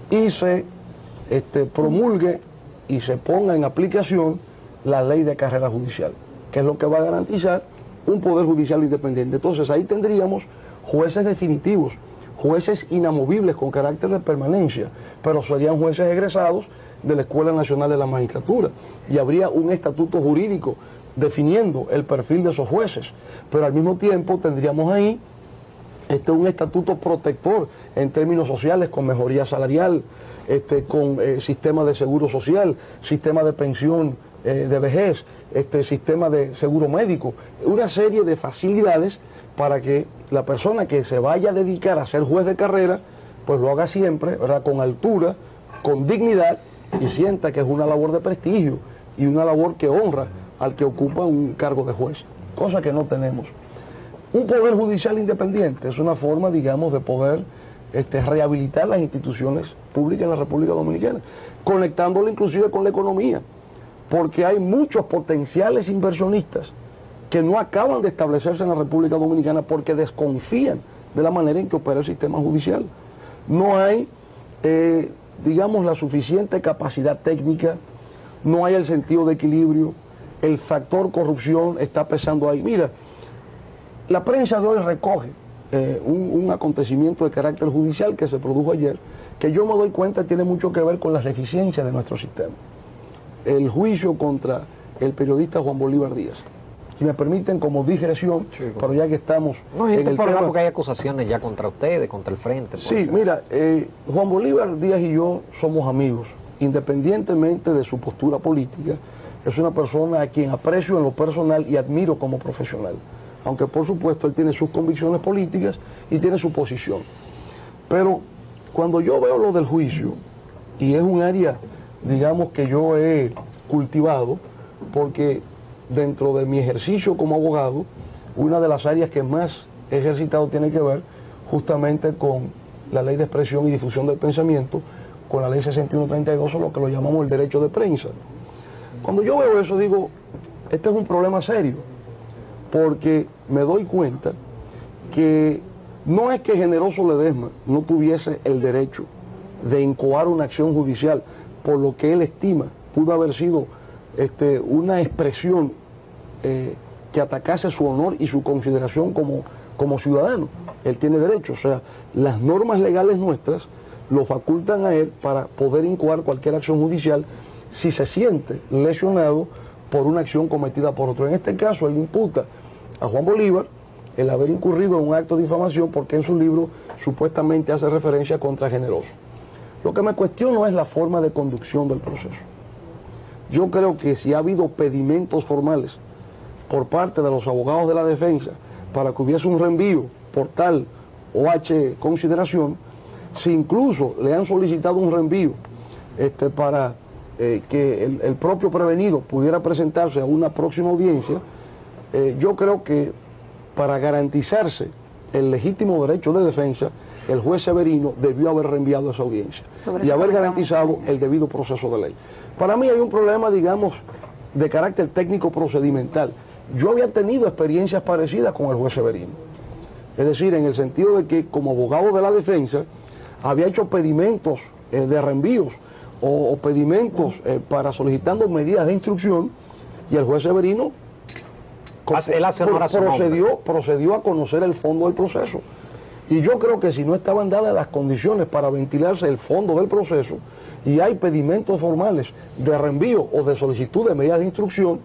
y se promulgue y se ponga en aplicación la ley de carrera judicial, que es lo que va a garantizar un poder judicial independiente. Entonces ahí tendríamos jueces definitivos, jueces inamovibles con carácter de permanencia, pero serían jueces egresados de la Escuela Nacional de la Magistratura y habría un estatuto jurídico definiendo el perfil de esos jueces, pero al mismo tiempo tendríamos ahí un estatuto protector en términos sociales, con mejoría salarial, con sistema de seguro social, sistema de pensión de vejez, sistema de seguro médico, una serie de facilidades para que la persona que se vaya a dedicar a ser juez de carrera, pues lo haga siempre, ¿verdad?, con altura, con dignidad, y sienta que es una labor de prestigio y una labor que honra al que ocupa un cargo de juez, cosa que no tenemos. Un poder judicial independiente es una forma, digamos, de poder rehabilitar las instituciones públicas en la República Dominicana, conectándolo inclusive con la economía, porque hay muchos potenciales inversionistas que no acaban de establecerse en la República Dominicana porque desconfían de la manera en que opera el sistema judicial. No hay, digamos, la suficiente capacidad técnica, no hay el sentido de equilibrio, el factor corrupción está pesando ahí. Mira, la prensa de hoy recoge un acontecimiento de carácter judicial que se produjo ayer, que yo me doy cuenta tiene mucho que ver con las deficiencias de nuestro sistema. El juicio contra el periodista Juan Bolívar Díaz. Si me permiten, como digresión, pero ya que estamos en el tema, porque hay acusaciones ya contra ustedes, contra el frente. Sí, mira, Juan Bolívar Díaz y yo somos amigos, independientemente de su postura política. Es una persona a quien aprecio en lo personal y admiro como profesional, aunque por supuesto él tiene sus convicciones políticas y tiene su posición. Pero cuando yo veo lo del juicio, y es un área, digamos, que yo he cultivado, porque dentro de mi ejercicio como abogado, una de las áreas que más he ejercitado tiene que ver justamente con la ley de expresión y difusión del pensamiento, con la ley 6132, o lo que lo llamamos el derecho de prensa. Cuando yo veo eso digo, este es un problema serio, porque me doy cuenta que no es que Generoso Ledesma no tuviese el derecho de incoar una acción judicial por lo que él estima pudo haber sido una expresión que atacase su honor y su consideración como ciudadano. Él tiene derecho, o sea, las normas legales nuestras lo facultan a él para poder incoar cualquier acción judicial si se siente lesionado por una acción cometida por otro. En este caso, él imputa a Juan Bolívar el haber incurrido en un acto de difamación porque en su libro supuestamente hace referencia contra Generoso. Lo que me cuestiono es la forma de conducción del proceso. Yo creo que si ha habido pedimentos formales por parte de los abogados de la defensa para que hubiese un reenvío por tal o H consideración, si incluso le han solicitado un reenvío para que el propio prevenido pudiera presentarse a una próxima audiencia, yo creo que para garantizarse el legítimo derecho de defensa, el juez Severino debió haber reenviado esa audiencia y haber garantizado el debido proceso de ley. Para mí hay un problema, digamos, de carácter técnico procedimental. Yo había tenido experiencias parecidas con el juez Severino. Es decir, en el sentido de que como abogado de la defensa había hecho pedimentos de reenvíos o pedimentos para solicitando medidas de instrucción y el juez Severino procedió a conocer el fondo del proceso. Y yo creo que si no estaban dadas las condiciones para ventilarse el fondo del proceso y hay pedimentos formales de reenvío o de solicitud de medidas de instrucción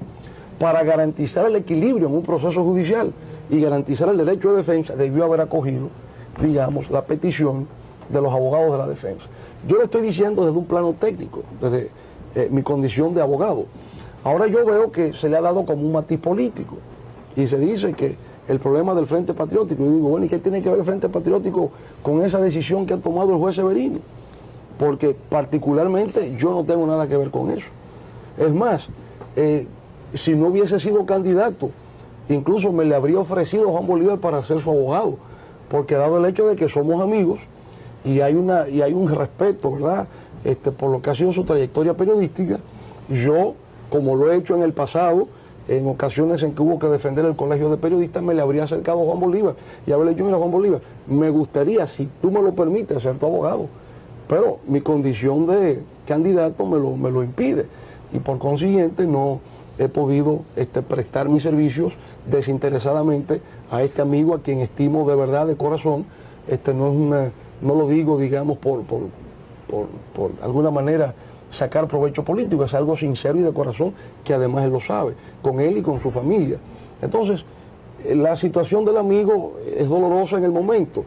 para garantizar el equilibrio en un proceso judicial y garantizar el derecho de defensa, debió haber acogido, digamos, la petición de los abogados de la defensa. Yo lo estoy diciendo desde un plano técnico, desde mi condición de abogado. Ahora yo veo que se le ha dado como un matiz político y se dice que el problema del Frente Patriótico, yo digo, bueno, ¿y qué tiene que ver el Frente Patriótico con esa decisión que ha tomado el juez Severino? Porque particularmente yo no tengo nada que ver con eso. Es más, si no hubiese sido candidato, incluso me le habría ofrecido a Juan Bolívar para ser su abogado, porque dado el hecho de que somos amigos y hay un respeto, ¿verdad?, por lo que ha sido su trayectoria periodística, yo, como lo he hecho en el pasado, en ocasiones en que hubo que defender el colegio de periodistas, me le habría acercado a Juan Bolívar y haberle dicho, mira, Juan Bolívar, me gustaría, si tú me lo permites, ser tu abogado, pero mi condición de candidato me lo impide y por consiguiente no he podido prestar mis servicios desinteresadamente a este amigo a quien estimo de verdad, de corazón. No lo digo, digamos, por alguna manera sacar provecho político, es algo sincero y de corazón que además él lo sabe, con él y con su familia. Entonces, la situación del amigo es dolorosa en el momento.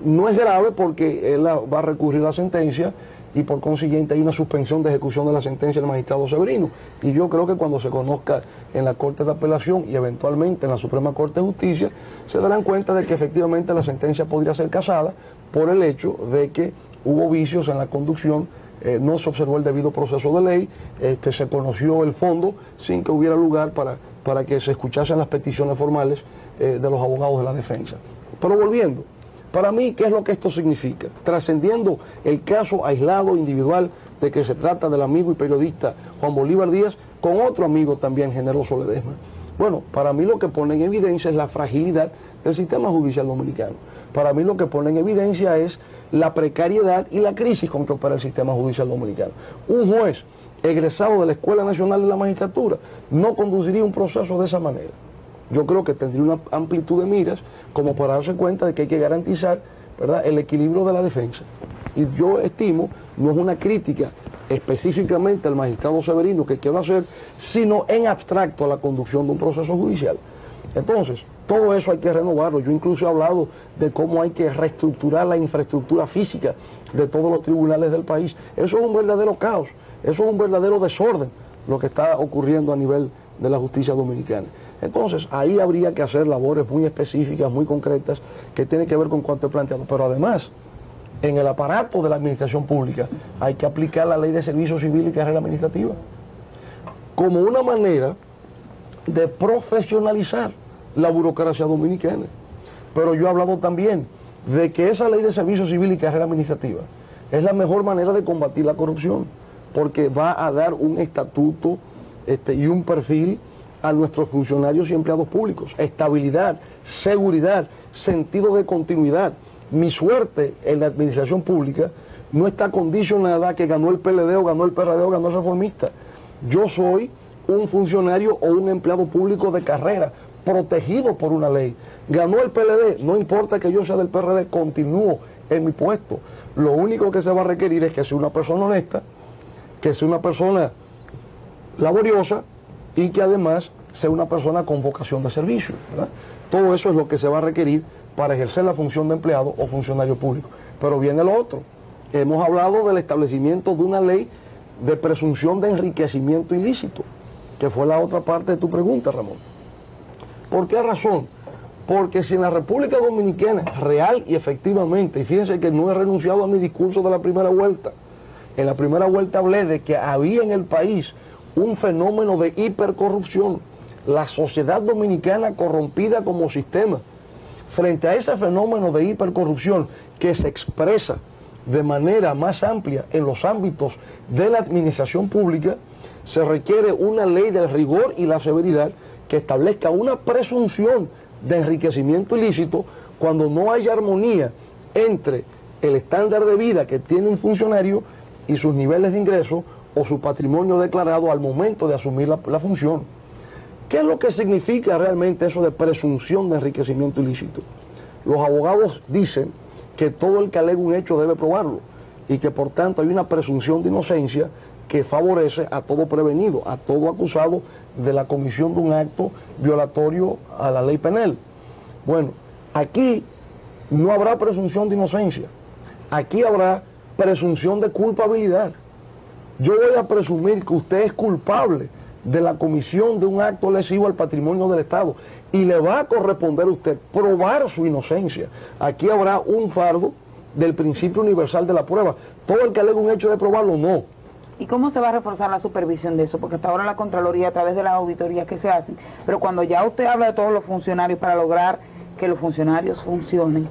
No es grave porque él va a recurrir a la sentencia y por consiguiente hay una suspensión de ejecución de la sentencia del magistrado Severino. Y yo creo que cuando se conozca en la Corte de Apelación y eventualmente en la Suprema Corte de Justicia, se darán cuenta de que efectivamente la sentencia podría ser casada por el hecho de que hubo vicios en la conducción, no se observó el debido proceso de ley, se conoció el fondo sin que hubiera lugar para que se escuchasen las peticiones formales de los abogados de la defensa. Pero volviendo, para mí, ¿qué es lo que esto significa? Trascendiendo el caso aislado, individual, de que se trata del amigo y periodista Juan Bolívar Díaz, con otro amigo también, Generoso Ledesma. Bueno, para mí lo que pone en evidencia es la fragilidad del sistema judicial dominicano. Para mí lo que pone en evidencia es la precariedad y la crisis con que opera el sistema judicial dominicano. Un juez egresado de la Escuela Nacional de la Magistratura no conduciría un proceso de esa manera. Yo creo que tendría una amplitud de miras como para darse cuenta de que hay que garantizar, ¿verdad?, el equilibrio de la defensa. Y yo estimo, no es una crítica específicamente al magistrado Severino que quiero hacer, sino en abstracto a la conducción de un proceso judicial. Entonces, todo eso hay que renovarlo. Yo incluso he hablado de cómo hay que reestructurar la infraestructura física de todos los tribunales del país. Eso es un verdadero caos, eso es un verdadero desorden lo que está ocurriendo a nivel de la justicia dominicana. Entonces, ahí habría que hacer labores muy específicas, muy concretas, que tienen que ver con cuanto he planteado. Pero además, en el aparato de la administración pública hay que aplicar la Ley de Servicio Civil y Carrera Administrativa como una manera de profesionalizar la burocracia dominicana. Pero yo he hablado también de que esa Ley de Servicio Civil y Carrera Administrativa es la mejor manera de combatir la corrupción, porque va a dar un estatuto y un perfil a nuestros funcionarios y empleados públicos, estabilidad, seguridad, sentido de continuidad. Mi suerte en la administración pública no está condicionada a que ganó el PLD o ganó el PRD o ganó el Reformista. Yo soy un funcionario o un empleado público de carrera, protegido por una ley. Ganó el PLD, no importa que yo sea del PRD, continúo en mi puesto. Lo único que se va a requerir es que sea una persona honesta, que sea una persona laboriosa y que además sea una persona con vocación de servicio, ¿verdad? Todo eso es lo que se va a requerir para ejercer la función de empleado o funcionario público. Pero viene lo otro. Hemos hablado del establecimiento de una ley de presunción de enriquecimiento ilícito, que fue la otra parte de tu pregunta, Ramón. ¿Por qué razón? Porque si en la República Dominicana, real y efectivamente, y fíjense que no he renunciado a mi discurso de la primera vuelta, en la primera vuelta hablé de que había en el país un fenómeno de hipercorrupción, la sociedad dominicana corrompida como sistema. Frente a ese fenómeno de hipercorrupción que se expresa de manera más amplia en los ámbitos de la administración pública, se requiere una ley del rigor y la severidad que establezca una presunción de enriquecimiento ilícito cuando no haya armonía entre el estándar de vida que tiene un funcionario y sus niveles de ingreso o su patrimonio declarado al momento de asumir la función. ¿Qué es lo que significa realmente eso de presunción de enriquecimiento ilícito? Los abogados dicen que todo el que alega un hecho debe probarlo y que por tanto hay una presunción de inocencia que favorece a todo prevenido, a todo acusado de la comisión de un acto violatorio a la ley penal. Bueno, aquí no habrá presunción de inocencia, aquí habrá presunción de culpabilidad. Yo voy a presumir que usted es culpable de la comisión de un acto lesivo al patrimonio del Estado y le va a corresponder a usted probar su inocencia. Aquí habrá un fardo del principio universal de la prueba. Todo el que alega un hecho de probarlo, no. ¿Y cómo se va a reforzar la supervisión de eso? Porque hasta ahora la Contraloría, a través de las auditorías que se hacen, pero cuando ya usted habla de todos los funcionarios para lograr que los funcionarios funcionen,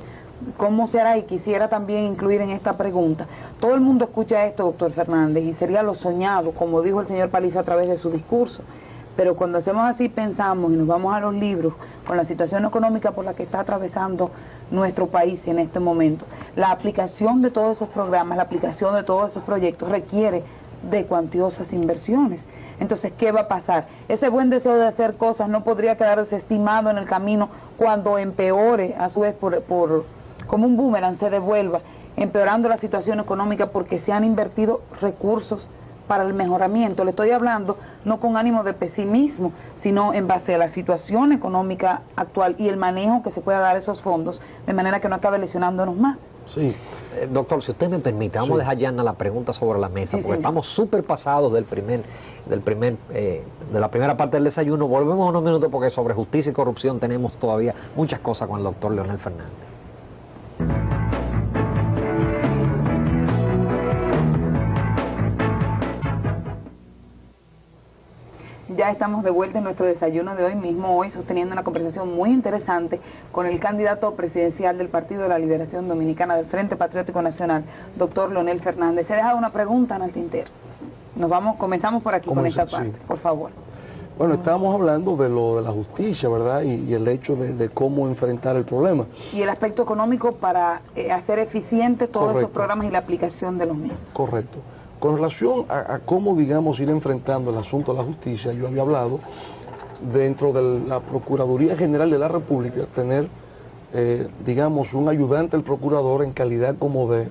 ¿cómo se hará? Y quisiera también incluir en esta pregunta, todo el mundo escucha esto, doctor Fernández, y sería lo soñado, como dijo el señor Paliza a través de su discurso, pero cuando hacemos así pensamos y nos vamos a los libros con la situación económica por la que está atravesando nuestro país en este momento, la aplicación de todos esos programas, la aplicación de todos esos proyectos requiere de cuantiosas inversiones. Entonces, ¿qué va a pasar? Ese buen deseo de hacer cosas no podría quedar desestimado en el camino cuando empeore, a su vez, como un boomerang se devuelva, empeorando la situación económica porque se han invertido recursos para el mejoramiento. Le estoy hablando no con ánimo de pesimismo, sino en base a la situación económica actual y el manejo que se pueda dar a esos fondos, de manera que no acabe lesionándonos más. Sí. Doctor, si usted me permite, vamos a dejar ya la pregunta sobre la mesa, porque estamos súper pasados de la primera parte del desayuno. Volvemos unos minutos porque sobre justicia y corrupción tenemos todavía muchas cosas con el doctor Leonel Fernández. Ya estamos de vuelta en nuestro desayuno de hoy mismo, hoy sosteniendo una conversación muy interesante con el candidato presidencial del Partido de la Liberación Dominicana del Frente Patriótico Nacional, doctor Leonel Fernández. Se ha dejado una pregunta, Ana Tintero. Comenzamos por aquí con esta parte, por favor. Bueno, estábamos hablando de lo de la justicia, ¿verdad? Y el hecho de cómo enfrentar el problema. Y el aspecto económico para hacer eficiente todos esos programas y la aplicación de los mismos. Correcto. Con relación a cómo, digamos, ir enfrentando el asunto de la justicia, yo había hablado dentro de la Procuraduría General de la República, tener, digamos, un ayudante del procurador en calidad como de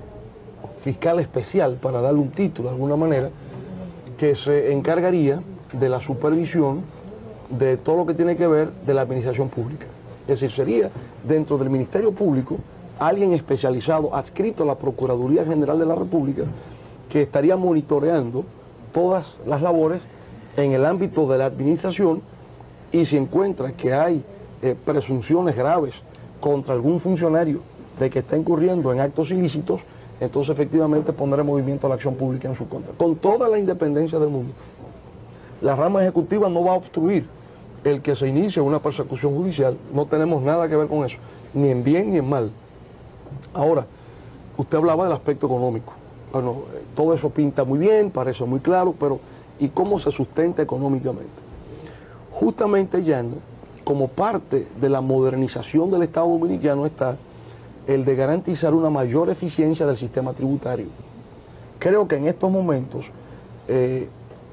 fiscal especial, para darle un título de alguna manera, que se encargaría de la supervisión de todo lo que tiene que ver de la administración pública. Es decir, sería dentro del Ministerio Público alguien especializado, adscrito a la Procuraduría General de la República, que estaría monitoreando todas las labores en el ámbito de la administración, y si encuentra que hay presunciones graves contra algún funcionario de que está incurriendo en actos ilícitos, entonces efectivamente pondrá en movimiento la acción pública en su contra, con toda la independencia del mundo. La rama ejecutiva no va a obstruir el que se inicie una persecución judicial, no tenemos nada que ver con eso, ni en bien ni en mal. Ahora, usted hablaba del aspecto económico. Bueno, todo eso pinta muy bien, parece muy claro, pero ¿y cómo se sustenta económicamente? Justamente, Jan, como parte de la modernización del Estado Dominicano está el de garantizar una mayor eficiencia del sistema tributario. Creo que en estos momentos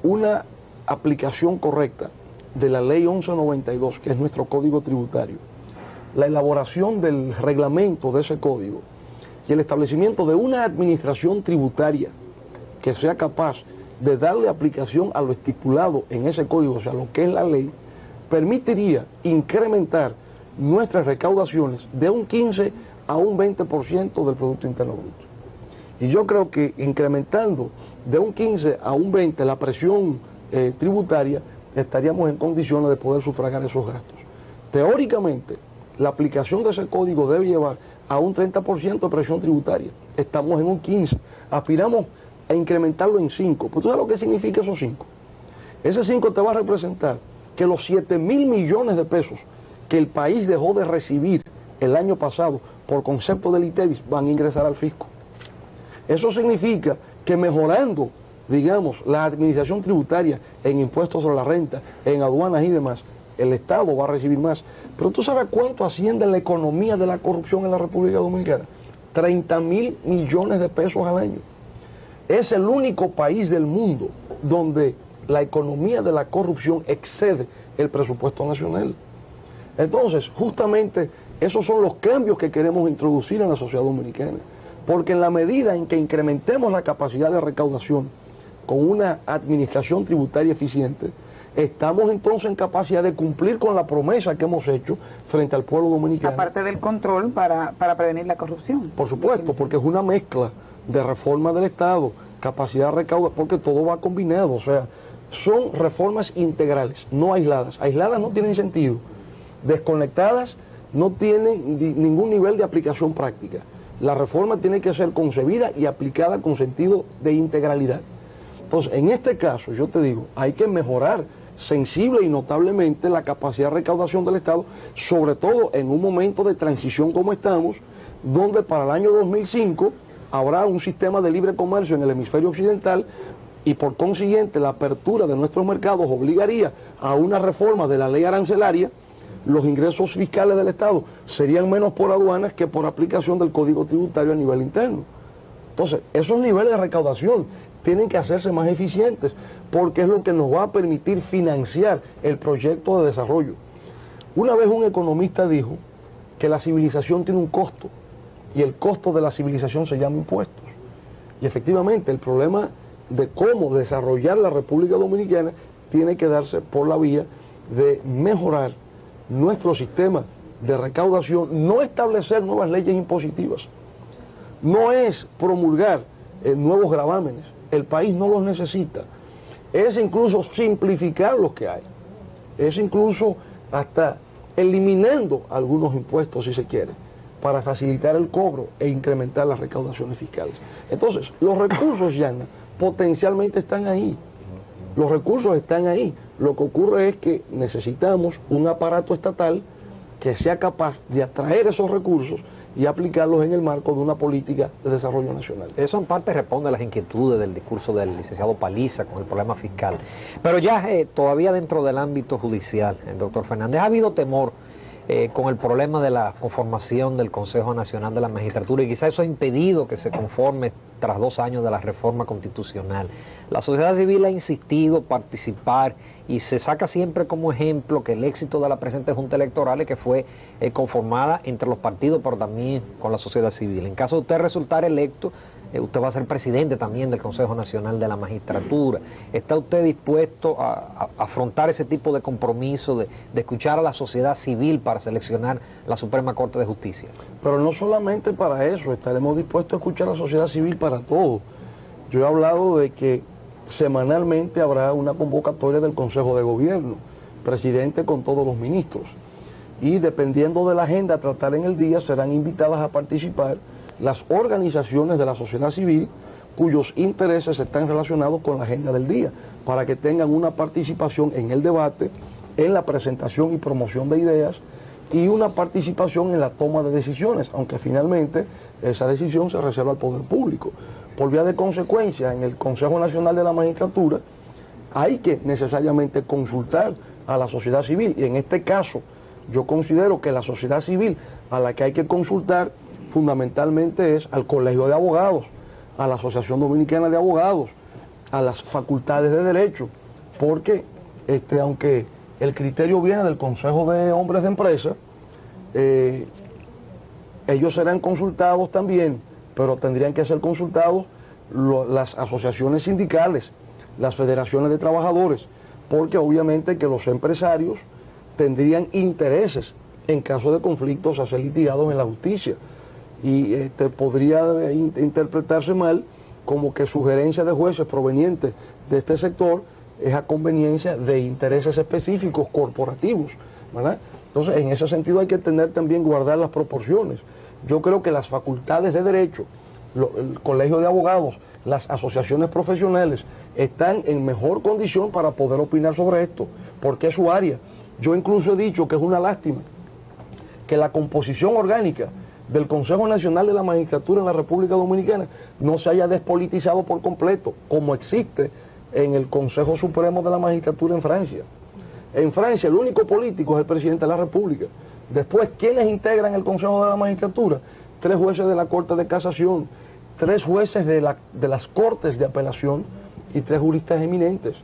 una aplicación correcta de la Ley 1192, que es nuestro código tributario, la elaboración del reglamento de ese código y el establecimiento de una administración tributaria que sea capaz de darle aplicación a lo estipulado en ese código, o sea, lo que es la ley, permitiría incrementar nuestras recaudaciones de un 15 a un 20% del Producto Interno Bruto. Y yo creo que incrementando de un 15 a un 20 la presión tributaria, estaríamos en condiciones de poder sufragar esos gastos. Teóricamente, la aplicación de ese código debe llevar a un 30% de presión tributaria. Estamos en un 15%. Aspiramos a incrementarlo en 5%. ¿Pues tú sabes lo que significa esos 5? Ese 5 te va a representar que los 7.000 millones de pesos que el país dejó de recibir el año pasado por concepto del ITEVIS van a ingresar al fisco. Eso significa que mejorando, digamos, la administración tributaria en impuestos sobre la renta, en aduanas y demás, el Estado va a recibir más. Pero tú sabes cuánto asciende la economía de la corrupción en la República Dominicana. 30.000 millones de pesos al año. Es el único país del mundo donde la economía de la corrupción excede el presupuesto nacional. Entonces, justamente Esos son los cambios que queremos introducir en la sociedad dominicana. Porque en la medida en que incrementemos la capacidad de recaudación con una administración tributaria eficiente, estamos entonces en capacidad de cumplir con la promesa que hemos hecho frente al pueblo dominicano. Aparte del control para prevenir la corrupción. Por supuesto, porque es una mezcla de reforma del Estado, capacidad de recaudar, porque todo va combinado, o sea, son reformas integrales, no aisladas. Aisladas no tienen sentido, desconectadas no tienen ningún nivel de aplicación práctica. La reforma tiene que ser concebida y aplicada con sentido de integralidad. Entonces, en este caso, yo te digo, hay que mejorar sensible y notablemente la capacidad de recaudación del Estado, sobre todo en un momento de transición como estamos, donde para el año 2005 habrá un sistema de libre comercio en el hemisferio occidental y por consiguiente la apertura de nuestros mercados obligaría a una reforma de la ley arancelaria. Los ingresos fiscales del Estado serían menos por aduanas que por aplicación del Código Tributario a nivel interno. Entonces, esos niveles de recaudación tienen que hacerse más eficientes porque es lo que nos va a permitir financiar el proyecto de desarrollo. Una vez un economista dijo que la civilización tiene un costo y el costo de la civilización se llama impuestos. Y efectivamente el problema de cómo desarrollar la República Dominicana tiene que darse por la vía de mejorar nuestro sistema de recaudación, no establecer nuevas leyes impositivas, no es promulgar nuevos gravámenes, el país no los necesita, es incluso simplificar los que hay, es incluso hasta eliminando algunos impuestos si se quiere, para facilitar el cobro e incrementar las recaudaciones fiscales. Entonces, los recursos, Yana, potencialmente están ahí, los recursos están ahí. Lo que ocurre es que necesitamos un aparato estatal que sea capaz de atraer esos recursos y aplicarlos en el marco de una política de desarrollo nacional. Eso en parte responde a las inquietudes del discurso del licenciado Paliza con el problema fiscal. Pero ya todavía dentro del ámbito judicial, doctor Fernández, ¿ha habido temor con el problema de la conformación del Consejo Nacional de la Magistratura? Y quizá eso ha impedido que se conforme tras 2 años de la reforma constitucional. La sociedad civil ha insistido participar y se saca siempre como ejemplo que el éxito de la presente Junta Electoral es que fue conformada entre los partidos, pero también con la sociedad civil. En caso de usted resultar electo, usted va a ser presidente también del Consejo Nacional de la Magistratura. ¿Está usted dispuesto a afrontar ese tipo de compromiso, de escuchar a la sociedad civil para seleccionar la Suprema Corte de Justicia? Pero no solamente para eso, estaremos dispuestos a escuchar a la sociedad civil para todo. Yo he hablado de que semanalmente habrá una convocatoria del Consejo de Gobierno, presidente con todos los ministros, y dependiendo de la agenda a tratar en el día, serán invitadas a participar las organizaciones de la sociedad civil cuyos intereses están relacionados con la agenda del día, para que tengan una participación en el debate, en la presentación y promoción de ideas, y una participación en la toma de decisiones, aunque finalmente esa decisión se reserva al poder público. Por vía de consecuencia, en el Consejo Nacional de la Magistratura hay que necesariamente consultar a la sociedad civil, y en este caso yo considero que la sociedad civil a la que hay que consultar fundamentalmente es al Colegio de Abogados, a la Asociación Dominicana de Abogados, a las facultades de Derecho, porque aunque el criterio viene del Consejo de Hombres de Empresa, ellos serán consultados también, pero tendrían que ser consultados las asociaciones sindicales, las federaciones de trabajadores, porque obviamente que los empresarios tendrían intereses en caso de conflictos a ser litigados en la justicia, y podría interpretarse mal como que sugerencias de jueces provenientes de este sector es a conveniencia de intereses específicos corporativos, ¿verdad? Entonces, en ese sentido hay que tener también, guardar las proporciones. Yo creo que las facultades de derecho, el Colegio de Abogados, las asociaciones profesionales están en mejor condición para poder opinar sobre esto, porque es su área. Yo incluso he dicho que es una lástima que la composición orgánica del Consejo Nacional de la Magistratura en la República Dominicana no se haya despolitizado por completo, como existe en el Consejo Supremo de la Magistratura en Francia. En Francia el único político es el presidente de la República. Después, ¿quiénes integran el Consejo de la Magistratura? 3 jueces de la Corte de Casación, 3 jueces de las Cortes de Apelación y 3 juristas eminentes,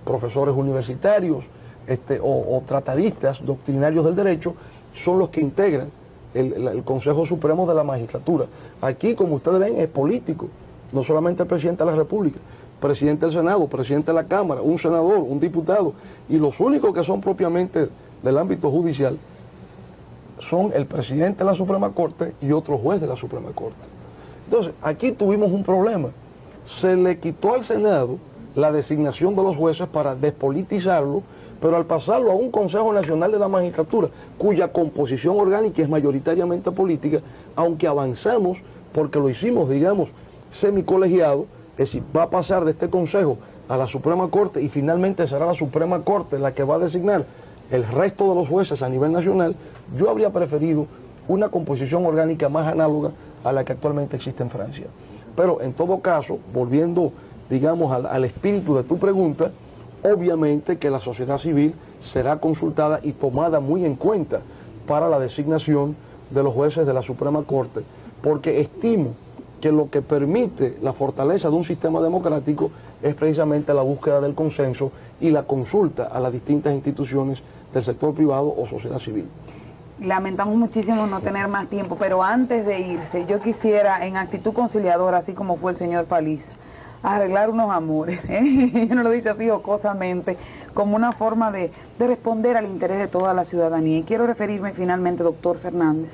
profesores universitarios o tratadistas, doctrinarios del derecho, son los que integran el Consejo Supremo de la Magistratura. Aquí, como ustedes ven, es político, no solamente el presidente de la República, presidente del Senado, presidente de la Cámara, un senador, un diputado, y los únicos que son propiamente del ámbito judicial son el presidente de la Suprema Corte y otro juez de la Suprema Corte. Entonces, aquí tuvimos un problema. Se le quitó al Senado la designación de los jueces para despolitizarlo, pero al pasarlo a un Consejo Nacional de la Magistratura, cuya composición orgánica es mayoritariamente política, aunque avanzamos porque lo hicimos, digamos, semicolegiado, es decir, va a pasar de este Consejo a la Suprema Corte y finalmente será la Suprema Corte la que va a designar el resto de los jueces a nivel nacional. Yo habría preferido una composición orgánica más análoga a la que actualmente existe en Francia. Pero en todo caso, volviendo, digamos, al espíritu de tu pregunta, obviamente que la sociedad civil será consultada y tomada muy en cuenta para la designación de los jueces de la Suprema Corte, porque estimo que lo que permite la fortaleza de un sistema democrático es precisamente la búsqueda del consenso y la consulta a las distintas instituciones del sector privado o sociedad civil. Lamentamos muchísimo no tener más tiempo, pero antes de irse, yo quisiera, en actitud conciliadora, así como fue el señor Paliza, arreglar unos amores, ¿eh? Yo no lo dice así jocosamente, como una forma de responder al interés de toda la ciudadanía. Y quiero referirme finalmente, doctor Fernández,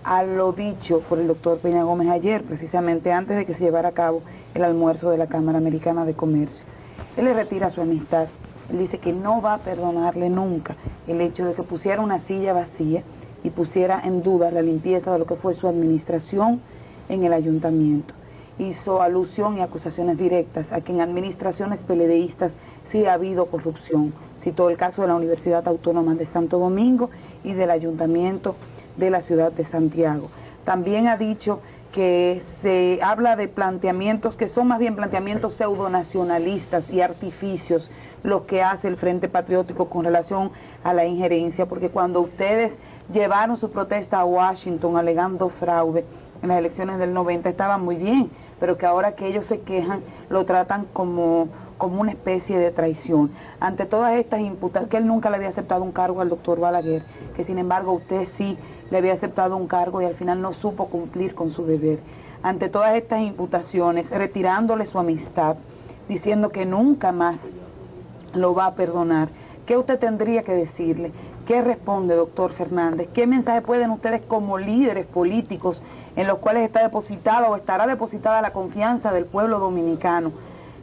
a lo dicho por el doctor Peña Gómez ayer, precisamente antes de que se llevara a cabo el almuerzo de la Cámara Americana de Comercio. Él le retira su amistad. Él dice que no va a perdonarle nunca el hecho de que pusiera una silla vacía y pusiera en duda la limpieza de lo que fue su administración en el ayuntamiento. Hizo alusión y acusaciones directas a que en administraciones peledeístas sí ha habido corrupción. Citó el caso de la Universidad Autónoma de Santo Domingo y del Ayuntamiento de la ciudad de Santiago. También ha dicho que se habla de planteamientos que son más bien planteamientos pseudonacionalistas y artificios, lo que hace el Frente Patriótico con relación a la injerencia, porque cuando ustedes llevaron su protesta a Washington alegando fraude en las elecciones del 90 estaba muy bien, pero que ahora que ellos se quejan lo tratan como una especie de traición. Ante todas estas imputaciones, que él nunca le había aceptado un cargo al doctor Balaguer, que sin embargo usted sí le había aceptado un cargo y al final no supo cumplir con su deber. Ante todas estas imputaciones, retirándole su amistad, diciendo que nunca más lo va a perdonar, ¿qué usted tendría que decirle? ¿Qué responde, doctor Fernández? ¿Qué mensaje pueden ustedes como líderes políticos en los cuales está depositada o estará depositada la confianza del pueblo dominicano?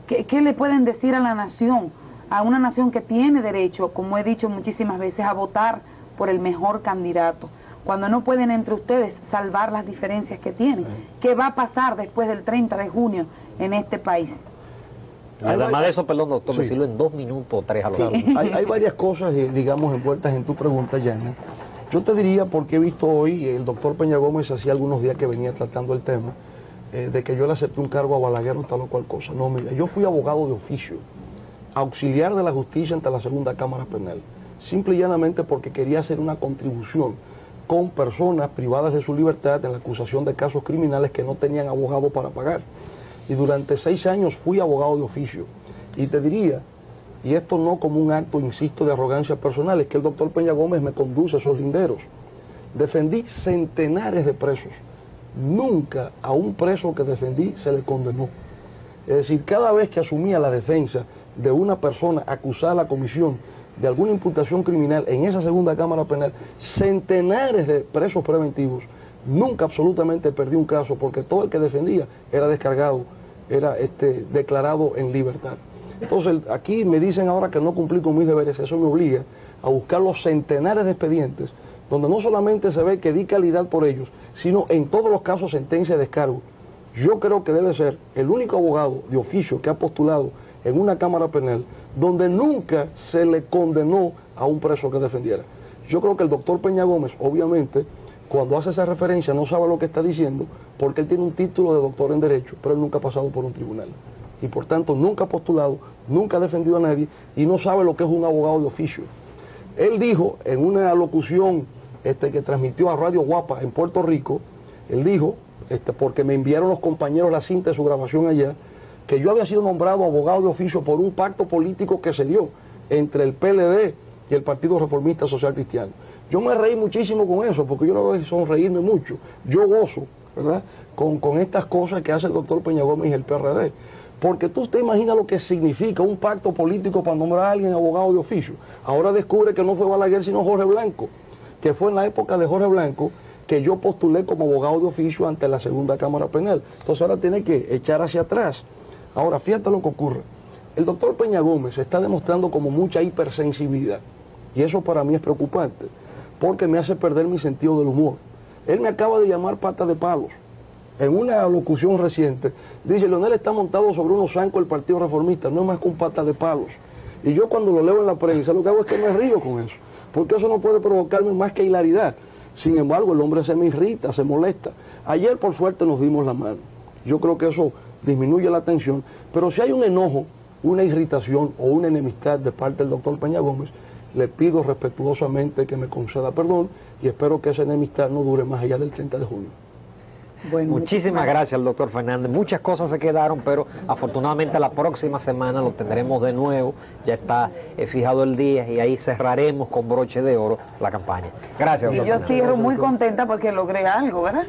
¿Qué le pueden decir a la nación? A una nación que tiene derecho, como he dicho muchísimas veces, a votar por el mejor candidato, cuando no pueden entre ustedes salvar las diferencias que tienen. ¿Qué va a pasar después del 30 de junio en este país? Además de eso, perdón, doctor, decirlo en 2 minutos o 3 a lo claro. Hay varias cosas, digamos, envueltas en tu pregunta, Yana. Yo te diría, porque he visto hoy, el doctor Peña Gómez hacía algunos días que venía tratando el tema, de que yo le acepté un cargo a Balaguer o tal o cual cosa. No, mira, yo fui abogado de oficio, auxiliar de la justicia ante la segunda Cámara Penal, simple y llanamente porque quería hacer una contribución con personas privadas de su libertad en la acusación de casos criminales que no tenían abogado para pagar. Y durante 6 años fui abogado de oficio. Y te diría, y esto no como un acto, insisto, de arrogancia personal, es que el doctor Peña Gómez me conduce a esos linderos. Defendí centenares de presos. Nunca a un preso que defendí se le condenó. Es decir, cada vez que asumía la defensa de una persona acusada a la comisión de alguna imputación criminal en esa segunda Cámara Penal, centenares de presos preventivos, nunca absolutamente perdí un caso porque todo el que defendía era descargado, era declarado en libertad. Entonces aquí me dicen ahora que no cumplí con mis deberes, eso me obliga a buscar los centenares de expedientes donde no solamente se ve que di calidad por ellos, sino en todos los casos sentencia de descargo. Yo creo que debe ser el único abogado de oficio que ha postulado en una Cámara Penal donde nunca se le condenó a un preso que defendiera. Yo creo que el doctor Peña Gómez, obviamente, cuando hace esa referencia no sabe lo que está diciendo porque él tiene un título de doctor en Derecho, pero él nunca ha pasado por un tribunal. Y por tanto nunca ha postulado, nunca ha defendido a nadie y no sabe lo que es un abogado de oficio. Él dijo en una locución que transmitió a Radio Guapa en Puerto Rico, él dijo, porque me enviaron los compañeros la cinta de su grabación allá, que yo había sido nombrado abogado de oficio por un pacto político que se dio entre el PLD y el Partido Reformista Social Cristiano. Yo me reí muchísimo con eso, porque yo no voy a sonreírme mucho. Yo gozo, ¿verdad?, con estas cosas que hace el doctor Peña Gómez y el PRD. Porque tú te imaginas lo que significa un pacto político para nombrar a alguien abogado de oficio. Ahora descubre que no fue Balaguer sino Jorge Blanco, que fue en la época de Jorge Blanco que yo postulé como abogado de oficio ante la segunda Cámara Penal. Entonces ahora tiene que echar hacia atrás. Ahora, fíjate lo que ocurre. El doctor Peña Gómez está demostrando como mucha hipersensibilidad. Y eso para mí es preocupante, porque me hace perder mi sentido del humor. Él me acaba de llamar pata de palos. En una locución reciente, dice, Leonel está montado sobre unos zancos del Partido Reformista, no es más que un pata de palos. Y yo cuando lo leo en la prensa, lo que hago es que me río con eso, porque eso no puede provocarme más que hilaridad. Sin embargo, el hombre se me irrita, se molesta. Ayer, por suerte, nos dimos la mano. Yo creo que eso disminuye la tensión, pero si hay un enojo, una irritación o una enemistad de parte del doctor Peña Gómez, le pido respetuosamente que me conceda perdón y espero que esa enemistad no dure más allá del 30 de junio. Bueno, muchísimas gracias al doctor Fernández. Muchas cosas se quedaron, pero afortunadamente la próxima semana lo tendremos de nuevo. Ya está fijado el día y ahí cerraremos con broche de oro la campaña. Gracias, doctor Fernández. Yo cierro muy contenta porque logré algo, ¿verdad?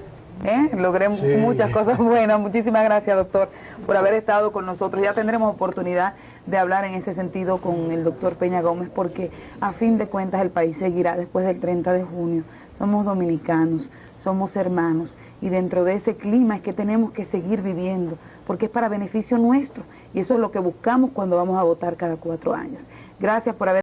Logré muchas cosas buenas. Muchísimas gracias, doctor, por haber estado con nosotros. Ya tendremos oportunidad de hablar en ese sentido con el doctor Peña Gómez, porque a fin de cuentas el país seguirá después del 30 de junio. Somos dominicanos, somos hermanos, y dentro de ese clima es que tenemos que seguir viviendo, porque es para beneficio nuestro, y eso es lo que buscamos cuando vamos a votar cada 4 años. Gracias por haber